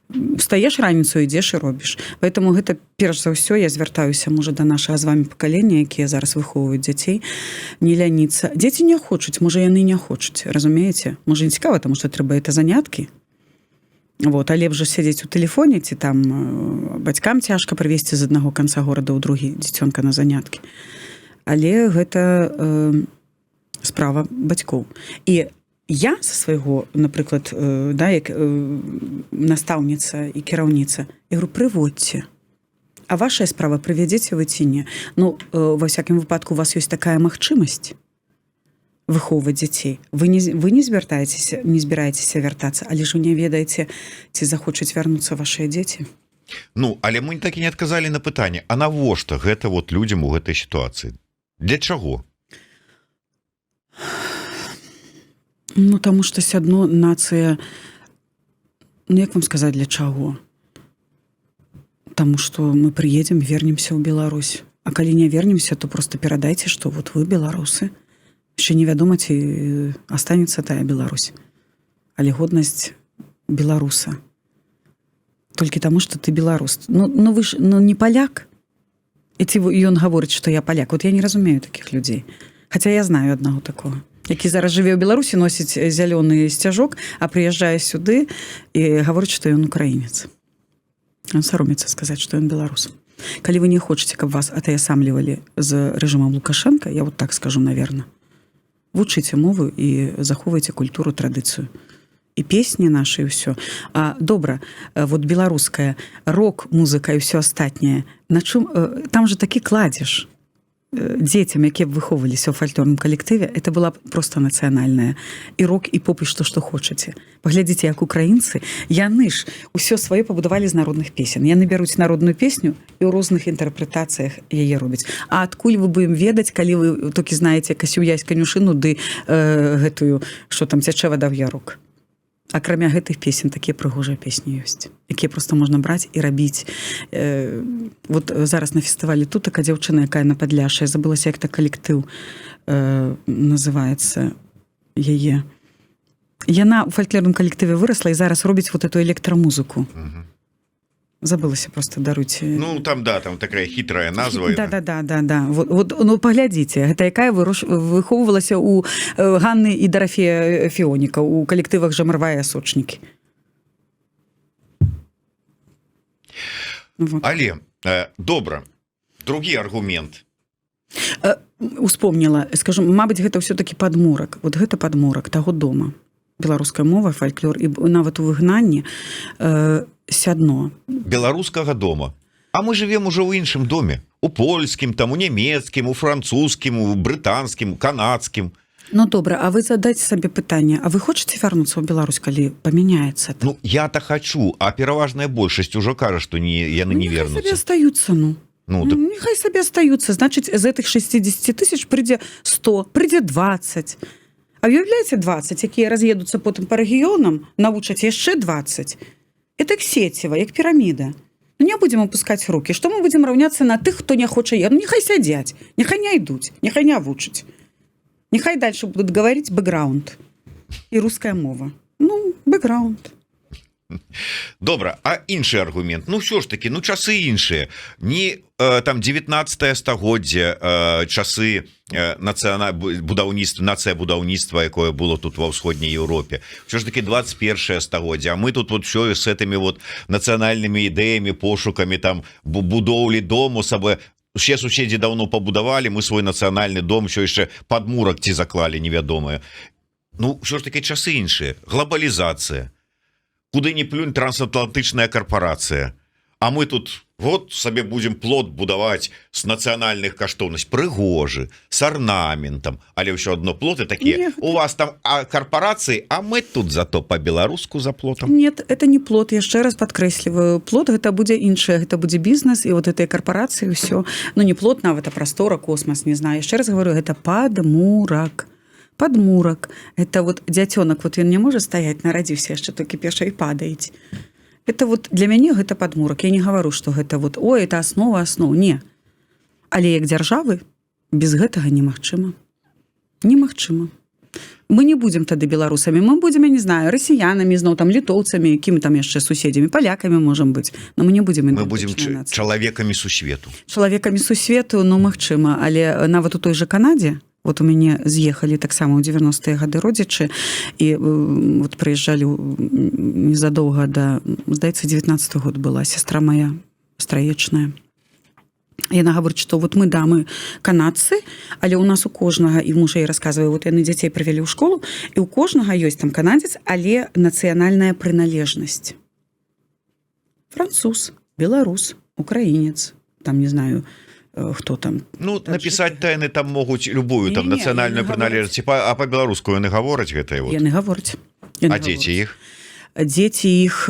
Встаеш раніцу, ідзеш і робіш. Поэтому гэта перш за ўсё я звяртаюся можа да нашага з вами пакалення, якія зараз выхоўваюць дзяцей, не ляніцца. Дзеці не хочуць, можа яны не хочуць, разумееце? Можа не цікава, таму што трэба это заняткі. Вот, а лепш жа сядзець у тэлефоне, ці там бацькам цяжка прывезці з аднаго канца горада ў другі дзіцёнка на заняткі. Але гэта справа бацькоў. І я са свайго, напрыклад, да, як настаўніца і кіраўніца, я говорю, прыводзьце. А вашая справа, прывядзеце вы ці не. Ну, ва всякім выпадку у вас ёсць такая магчымасць выхоўваць дзяцей. Вы не збіраецеся вяртацца, але ж вы не ведаеце, ці захочуць вярнуцца вашыя дзеці. Ну, але мы так і не адказалі на пытанне, а навошта гэта вот людзям у гэтай сітуацыі? Для чаго? Ну, таму што сядно нацыя, ну, як вам сказаць, для чаго? Таму што мы прыедзем, вернемся ў Беларусь. А калі не вернемся, то просто перадайце, што вот вы беларусы. Яшчэ невядома, ці астанецца тая Беларусь. Але годнасць беларуса. Толькі таму, што ты беларус. Ну вы ж не паляк. І ці ён гаворыць, што я паляк. Вот я не разумею такіх людзей. Хаця я знаю аднаго такого. Які зараз жыве ў Беларусі, носіць зялёны сцяжок, а прыязджае сюды і гаворыць, што ён украінец. Ён саромецца сказаць, што ён беларус. Калі вы не хочаце, каб вас атаясамлівалі з рэжымам Лукашенка, я вот так скажу, наверное, вучыце мову і захоўвайце культуру, традыцыю. І песні нашы, і ўсё. А добра, вот беларуская, рок-музыка і ўсё астатняе. Там же такі кладзеш. Дзецям, якія б выхоўваліся ў фальклорным калектыве, это была просто нацыянальная. І рок, і поп, і што хочаце. Паглядзіце, як украінцы, яны ж усё сваё пабудавалі з народных песен. Яны бяруць народную песню і ў розных інтэрпрэтацыях яе робяць. А адкуль вы будем ведаць, калі вы толькі знаеце Касюясь канюшыну ды гэтую, што там цячэ вада ў ярок? Акрамя гэтых песен такія прыгожыя песні ёсць, якія просто можна браць і рабіць. Вот зараз на фестывалі тут такая дзяўчына, якая на Падляшшай, забылася, як так калектыў называецца яе. Яна ў фальклорным калектыве вырасла і зараз робіць вот эту электрамузыку. Забылася просто, даруйте. Ну, там, да, там такая хитрая назва. Да. Вот, ну, паглядзіце, гэта якая выхоўвалася у Ганны і Дарафея Фіоніка, у калектывах Жамарвая Сочнікі. Вот. Але, добра, другі аргумент. Успомніла, скажу, мабыць, гэта ўсё-такі падмурак. Вот гэта падмурак таго дома. Беларуская мова, фальклор, і нават у выгнанні сядно. Беларускага дома. А мы живем уже ў іншым доме. У польскім, там, у нямецкім, у французскім, у брытанскім, у канадскім. Ну, добра, а вы задайце сабе пытанне. А вы хочаце вярнуцца ў Беларусь, калі памяняецца? Ну, я-то хочу, а пераважная большасць ужо кажа, што яны не вернуцца. Няхай сабе астаюцца, Няхай сабе астаюцца. Значыць, з гэтых 60 тысяч прыйдзе 100, прыйдзе 20. А уявляеце 20, якія раз'едуцца потым па рэгіёнам, навучаць яшчэ 20. Это як сеціва, як піраміда. Ну, не будем опускаць рукі. Што мы будзем раўняцца на тых, хто не хоча ехаць? Ну, няхай сядзяць, няхай не ідуць, няхай не вучаць. Няхай дальше будуць гаварыць бэкграунд і руская мова. Ну, бэкграунд. Добра, а іншы аргумент. Ну, ўсё ж такі, ну, часы іншыя. Не там 19 стагоддзе, часы нацыя будаўніцтва, якое было тут ва ўсходняй Еўропе. Ўсё ж такі 21 стагоддзе, а мы тут вот все з гэтымі вот нацыянальнымі ідэямі, пошукамі, там, будоўлі дому сабе. Усе суседзі даўно пабудавалі, мы свой нацыянальны дом ўсё яшчэ падмурак ці заклалі невядомае. Ну, ўсё ж такі часы іншыя. Глобалізацыя. Куды не плюнь, трансатлантычная карпорацыя. А мы тут вот сабе будем плот будаваць з нацыянальных каштоўнасць, прыгожы, з арнаментам, але ўсё адно плоты такія. У вас там карпорацыі, а мы тут зато по-беларуску за плотам. Нет, это не плот, яшчэ раз падкрэсліваю. Плот гэта будзе іншае, гэта будзе бізнес, і вот этой карпорацыі ўсё. Ну не плот нават, а прастора, космас, не знаю. Яшчэ раз говорю, гэта падмурак. Падмурак. Это вот дзяцёнак, вот ён не можа стаяць, нарадзіўся яшчэ толькі першай падаець. Это вот для мяне гэта падмурак. Я не гавару, што гэта вот, ой, это аснова аснов. Не. Але як дзяржавы без гэтага немагчыма. Немагчыма. Мы не будзем тады беларусамі, мы будзем, я не знаю, расіянамі, зноў там літоўцамі, якімі там яшчэ суседзямі, палякамі можам быць, но мы не будзем Мы будзем чалавекамі сусвету. чалавекамі сусвету, ну магчыма, але нават у той жа Канадзе, вот у мяне з'ехалі таксама ў 90-е гады родзічы і вот прыязджалі незадоўга да, здаецца, 19-й год была сястра моя страечная. Яна гаворыць, што вот мы канадцы, але ў нас у кожнага, і муж ей расказвае, вот яны дзяцей прывялі ў школу, і ў кожнага ёсць там канадзец, але нацыянальная прыналежнасць. Француз, беларус, украінец, там не знаю, хто там. Ну, напісаць-то яны там могуць любую там нацыянальную прыналежнасць, а па-беларуску яны гавораць гэтае вот. Яны гавораць. А дзеці іх? Дзеці іх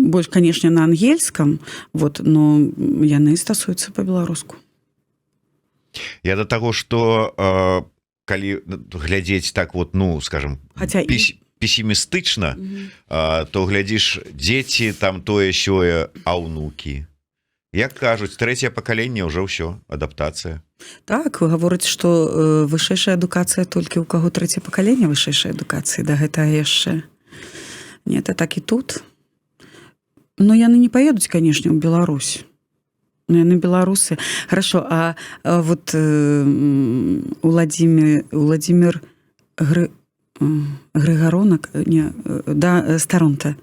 больш, канешне, на ангельскам, вот, но яны стасуюцца па-беларуску. Я да таго, што калі глядзець так вот, ну, скажем, песімістычна, то глядзіш, дзеці там тое-сёе, а ўнукі. Як кажуць, трэцяе пакаленне ўжо ўсё, адаптацыя. Так, гаворыць, што вышэйшая адукацыя толькі ў каго трэцяе пакаленне вышэйшай адукацыі, да гэтага яшчэ. Не, это так і тут. Но яны не поедуць, канешне, ў Беларусь. Но яны беларусы. Хорошо, а вот Владимир Грыгаронак, не, да, Старонта,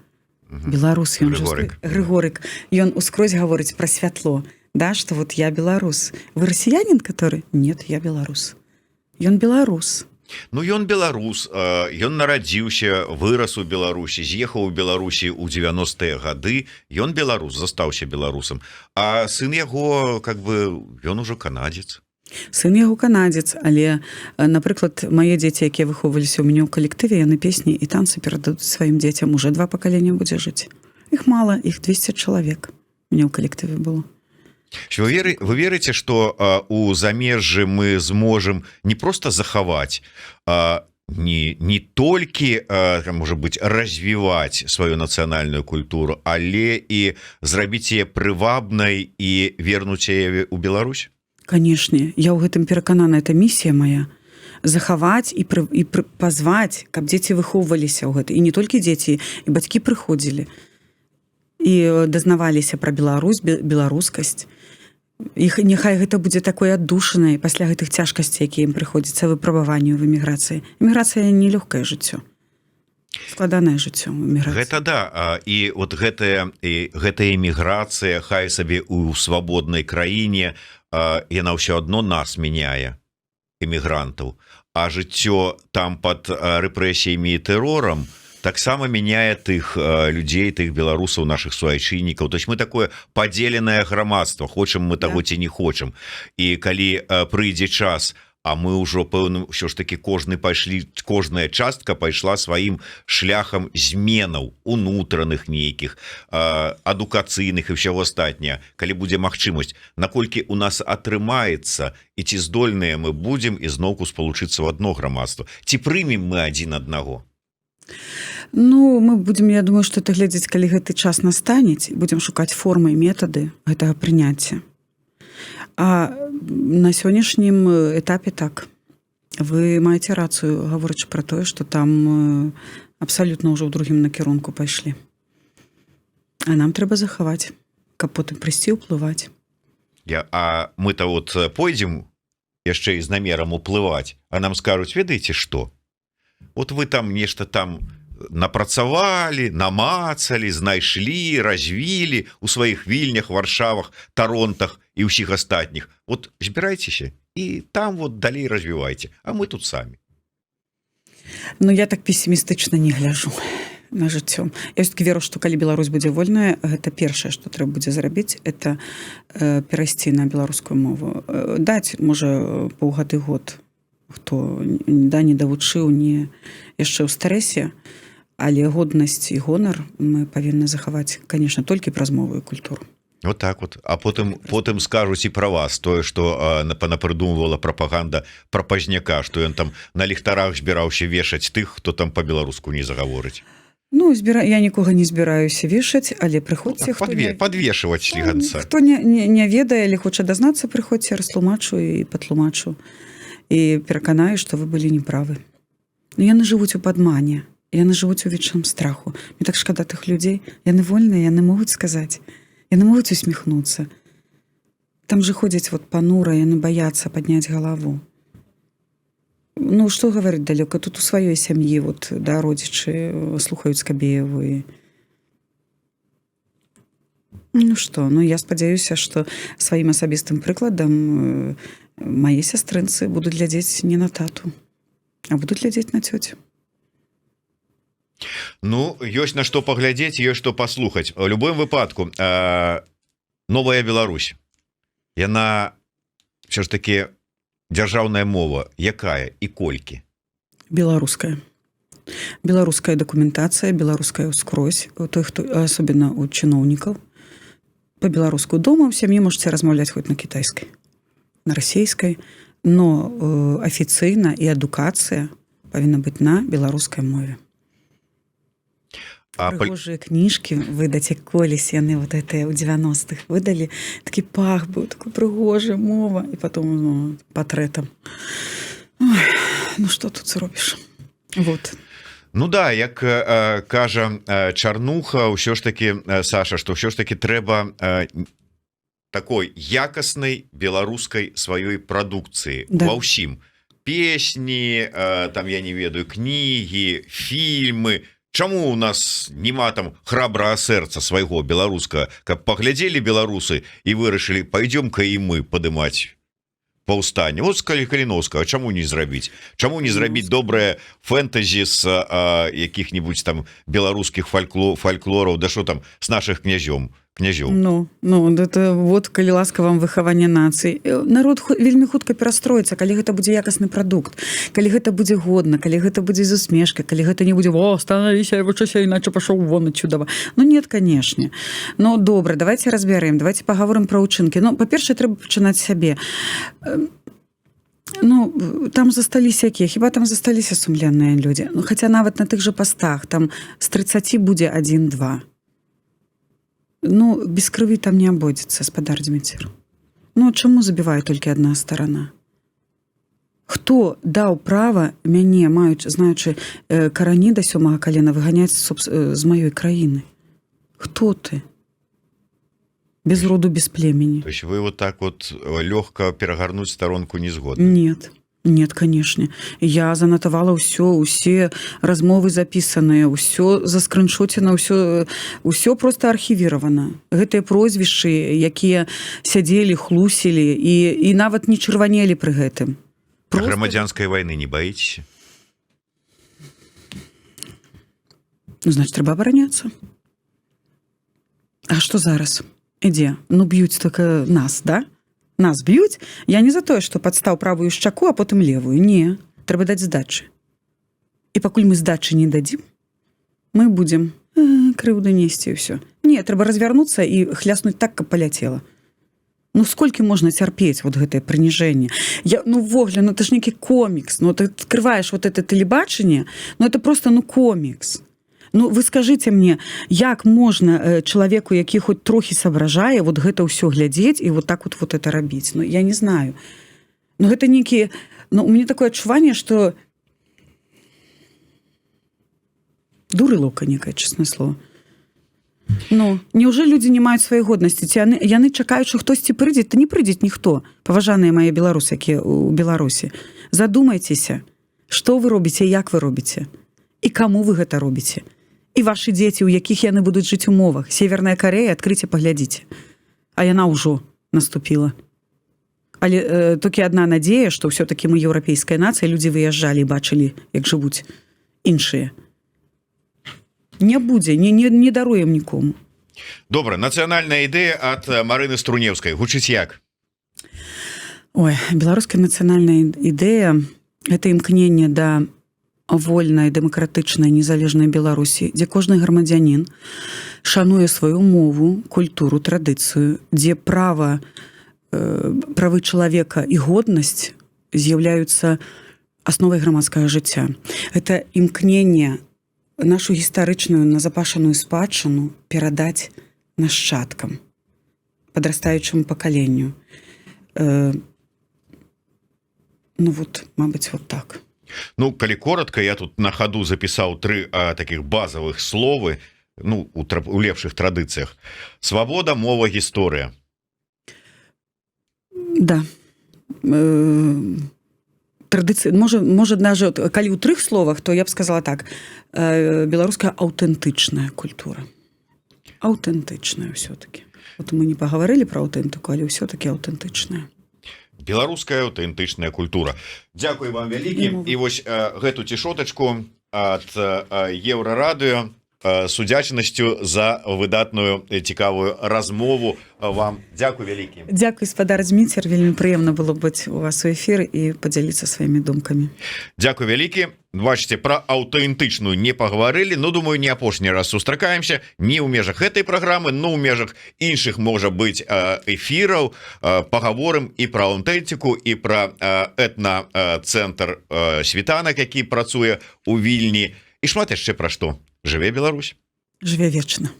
беларус, ён Грыгорык, ён ускрозь гаворыць пра святло, да, што вот я беларус. Вы расіянин, который? Нет, я беларус. Ён беларус. Ну, ён беларус, ён нарадзіўся, вырас у Беларусі, з'ехаў у Беларусі ў 90-е гады, ён беларус, застаўся беларусам, а сын яго, как бы, ён ужо канадзец. Сын яго канадзец, але, напрыклад, мае дзеці, якія выхоўваліся ў мяне ў калектыве, яны песні і танцы перададуць сваім дзецям, уже 2 пакалення будзе жыць. Іх мала, іх 200 чалавек у мяне ў калектыве было. Вы верыце, што у замежжы мы зможам не проста захаваць, не толькі, можа быць, развіваць сваю нацыянальную культуру, але і зрабіць яе прывабнай і вернуць яе ў Беларусь? Канешне, я ў гэтым пераканана, это місія моя. Захаваць і пазваць, каб дзеці выхоўваліся ў гэта. І не толькі дзеці, і бацькі прыходзілі. І дазнаваліся пра Беларусь, беларускасць. Іх няхай гэта будзе такой аддушанай пасля гэтых цяжкасцей, якія ім прыходзіцца выпрабаванню в эміграцыі. Эміграцыя не лёгкае жыццё. Складанае жыццё ў эміграцыі. Гэта да, і вот гэтая эміграцыя, хай сабе у свабоднай краіне, яна ўсё адно нас мяняе, эмігрантаў, а жыццё там пад рэпрэсіямі і тэрорам таксама мяняе тых людзей, тых беларусаў, наших суайчыннікаў. То есть мы такое падзеленае грамадства, хочам мы таго ці не хочам. І калі прыйдзе час, а мы ўжо пэўным ўсё ж таки кожная частка пайшла сваім шляхам зменаў унутраных нейкіх, адукацыйных і ўсяго астатняе, калі будзе магчымасць, наколькі у нас атрымаецца і ці здольныя мы будзем ізноўку спалучыцца ў адно грамадства, ці прымем мы адзін аднаго? Ну, мы будзем, я думаю, што это глядзець, калі гэты час настане, будзем шукаць формы і метады гэтага прыняцця. А на сённяшнім этапе так. Вы маеце рацыю, гаворачы пра тое, што там абсалютна ўжо ў другім накірунку пайшлі. А нам трэба захаваць, каб потым прыйсці ўплываць. А мы-то вот пойдзем яшчэ і з намерам уплываць, а нам скажуць, ведаеце што? Вот вы там нешта там напрацавалі, намацалі, знайшлі, развілі у сваіх вільнях, варшавах, таронтах і ўсіх астатніх. Вот збірайцеся і там вот далей развівайце, а мы тут самі. Ну, я так песімістычна не гляжу на жыццё. Я ўсё-таки веру, што калі Беларусь будзе вольная, гэта першае, што трэба будзе зрабіць, это перайсці на беларускую мову. Даць, можа, паўгады-год, хто не давучыў, не яшчэ ў стрэсе, але годнасць і гонар мы павінны захаваць, конечно, толькі праз мову і культуру. Вот так вот. А потым скажуць і пра вас тое, што напрыдумвала прапаганда пра Пазняка, што ён там на ліхтарах збіраўся вешаць тых, хто там па-беларуску не загаворыць. Ну, я нікога не збіраюся вешаць, але прыходзьце, падвешваць сліганца. Хто не ведае, але хоча дазнацца, прыходзьце, растлумачу і патлумачу. і пераканаю, што вы былі неправы. Но яны жывуць у падмане, яны жывуць у вечным страху. Мне так шкада тых людзей. Яны вольныя, яны могуць сказаць, яны могуць усміхнуцца. Там же ходзяць вот панура, яны баяцца падняць галаву. Ну, што гаварыць далёка? Тут у сваёй сям'і вот, да, родзічы слухаюць Скабееву. І... Ну што, ну я спадзяюся, што сваім асабістым прыкладам мае сястрынцы будуць глядзець не на тату, а будуць глядзець на цёцю. Ну, ёсць на што паглядзець, ёсць што паслухаць. У любым выпадку новая Беларусь, яна все ж таки дзяржаўная мова якая і колькі? Беларуская. Беларуская дакументацыя, беларуская ўскрозь, той, хто асобна у чыноўнікаў. По-беларуску дома ў сям'і можаце размаўляць хоць на кітайскай, на расейскай, но афіцыйна і адукацыя павінна быць на беларускай мове. Прыгожыя кніжкі выдаць, як колісь яны вот гэтыя ў 90-х выдалі, такі пах быў, такой прыгожая мова, і потом ну, патрэтам. Ой, ну што тут зробіш? Вот. Ну да, як кажа Чарнуха, ўсё ж таки, Саша, што ўсё ж таки трэба такой якаснай беларускай сваёй прадукцыі, да. Ва ўсім. Песні, там, я не ведаю, кнігі, фільмы. Чаму у нас няма там храбрага сэрца свайго беларускага, каб паглядзелі беларусы і вырашылі, пойдём-ка і мы падымаць паўстанне. Вот з Каліновскага, чаму не зрабіць? Чаму не зрабіць добрае фэнтэзі з якіх-нибудь там беларускіх фальклораў, да што там, з нашых князёў? Ну, это вот, калі ласка вам выхаванне нацый. Народ вельмі хутка перастроіцца, калі гэта будзе якасны прадукт, калі гэта будзе годна, калі гэта будзе з усмешкай, калі гэта не будзе «О, становіся, вучыся, іначе пашоў вон отсюда». Ну, нет, канешне. Ну, добра, давайте разбярем, давайте паговорым пра ўчынкі. Ну, па-першае, трэба пачынаць сябе. Ну, там засталіся якія? Хіба там засталіся сумленныя людзі? Ну, хаця нават на тых жа пастах, там з 30 будзе 1-2. Ну, без крыві там не абойдзецца, спадар Дзміцер. Ну, чаму забівае толькі адна старана? Хто даў права мяне, знаючы карані да 7-га калена, выганяць з маёй краіны? Хто ты? Без роду, без племени. То есть вы вот так вот лёгка перагарнуць старонку не згодны? Нет, конечно. Я занатавала усе размовы запісаныя, ўсё заскрыншоцена, ўсё просто архівіравана. Гэтыя прозвішчы, якія сядзелі, хлусілі і нават не чырванелі пры гэтым. Просто... Грамадзянскай вайны не баіцеся? Ну, значит, трэба абараняцца. А што зараз? Ідзе, ну б'юць только нас, да? Нас б'юць, я не за тое, што падстаў правую шчаку, а потым левую. Не, трэба даць здачы. І пакуль мы здачы не дадзім, мы будзем крыўду несці і ўсё. Не, трэба развярнуцца і хляснуць так, каб паляцела. Ну, сколькі можна цярпець вот гэтае прыніжэнне? Ну, ввогуле, ну, это ж нейкі комікс. Ну, ты открываешь вот это тэлебачанне, ну, это просто, ну, комікс. Ну, вы скажыце мне, як можна чалавеку, які хоць трохі соображае, вот гэта ўсё глядзець і вот так вот это рабіць? Ну, я не знаю. Ну, гэта нейкі... Ну, у мяне такое адчуванне, што... Дурылока некае, честное слово. Ну, неужели людзі не маюць сваёй годнасці? Ці яны чакаюць, што хтосьці прыйдзе? Та не прыйдзе ніхто. Паважаныя мае беларусы, якія ў Беларусі. Задумайцеся, што вы робіце, як вы робіце? І каму вы гэта робіце? І вашы дзеці, у якіх яны будуць жыць умовах. Северная Карэя, адкрыйце, паглядзіце. А яна ўжо наступіла. Але толькі адна надзея, што ўсё-такі мы еўрапейская нацыя, людзі выязджалі і бачылі, як жывуць іншыя. Не будзе, не даруем нікому. Добра, нацыянальная ідэя ад Марыны Струневскай. Гучыць як? Ой, беларуская нацыянальная ідэя – гэта імкненне да вольнай, дэмакратычнай, незалежнай Беларусі, дзе кожны грамадзянін шануе сваю мову, культуру, традыцыю, дзе правы чалавека і годнасць з'яўляюцца асновай грамадскага жыцця. Гэта імкненне нашу гістарычную назапашаную спадчыну перадаць нашчадкам, падрастаючаму пакаленню. Ну вот, мабыць, вот так. Ну калі коротко, я тут на ходу запісаў 3 таких базовых словы, ну у лепшых традыцыях: свабода, мова, гісторыя. Да. Традыцыя, можа даже калі ў 3 словах, то я б сказала так: беларуская аўтэнтычная культура. Аўтэнтычная все-таки. Вот мы не паговорили про аўтэнтыку, але все-таки аўтэнтычная. Беларуская аўтэнтычная культура. Дзякуй вам вялікі. І вось гэту цішотачку ад Еўрарадыё с удзячнасцю за выдатную цікавую размову вам. Дзякуй вялікі. Дзякуй, спадар Зміцер, вельмі прыемна было быць у вас у эфіры і падзяліцца сваімі думкамі. Дзякуй вялікі. Бачыце, пра аўтэнтычную не паговорылі, но думаю, не апошні раз сустракаемся не ў межах гэтай праграмы, но ў межах іншых, можа быць, эфіраў. Паговорым і пра аўтэнтыку, і пра этна-цэнтр Світанак, які працуе у Вільні, і шмат яшчэ пра што. Жыве Беларусь! Жыве вечна!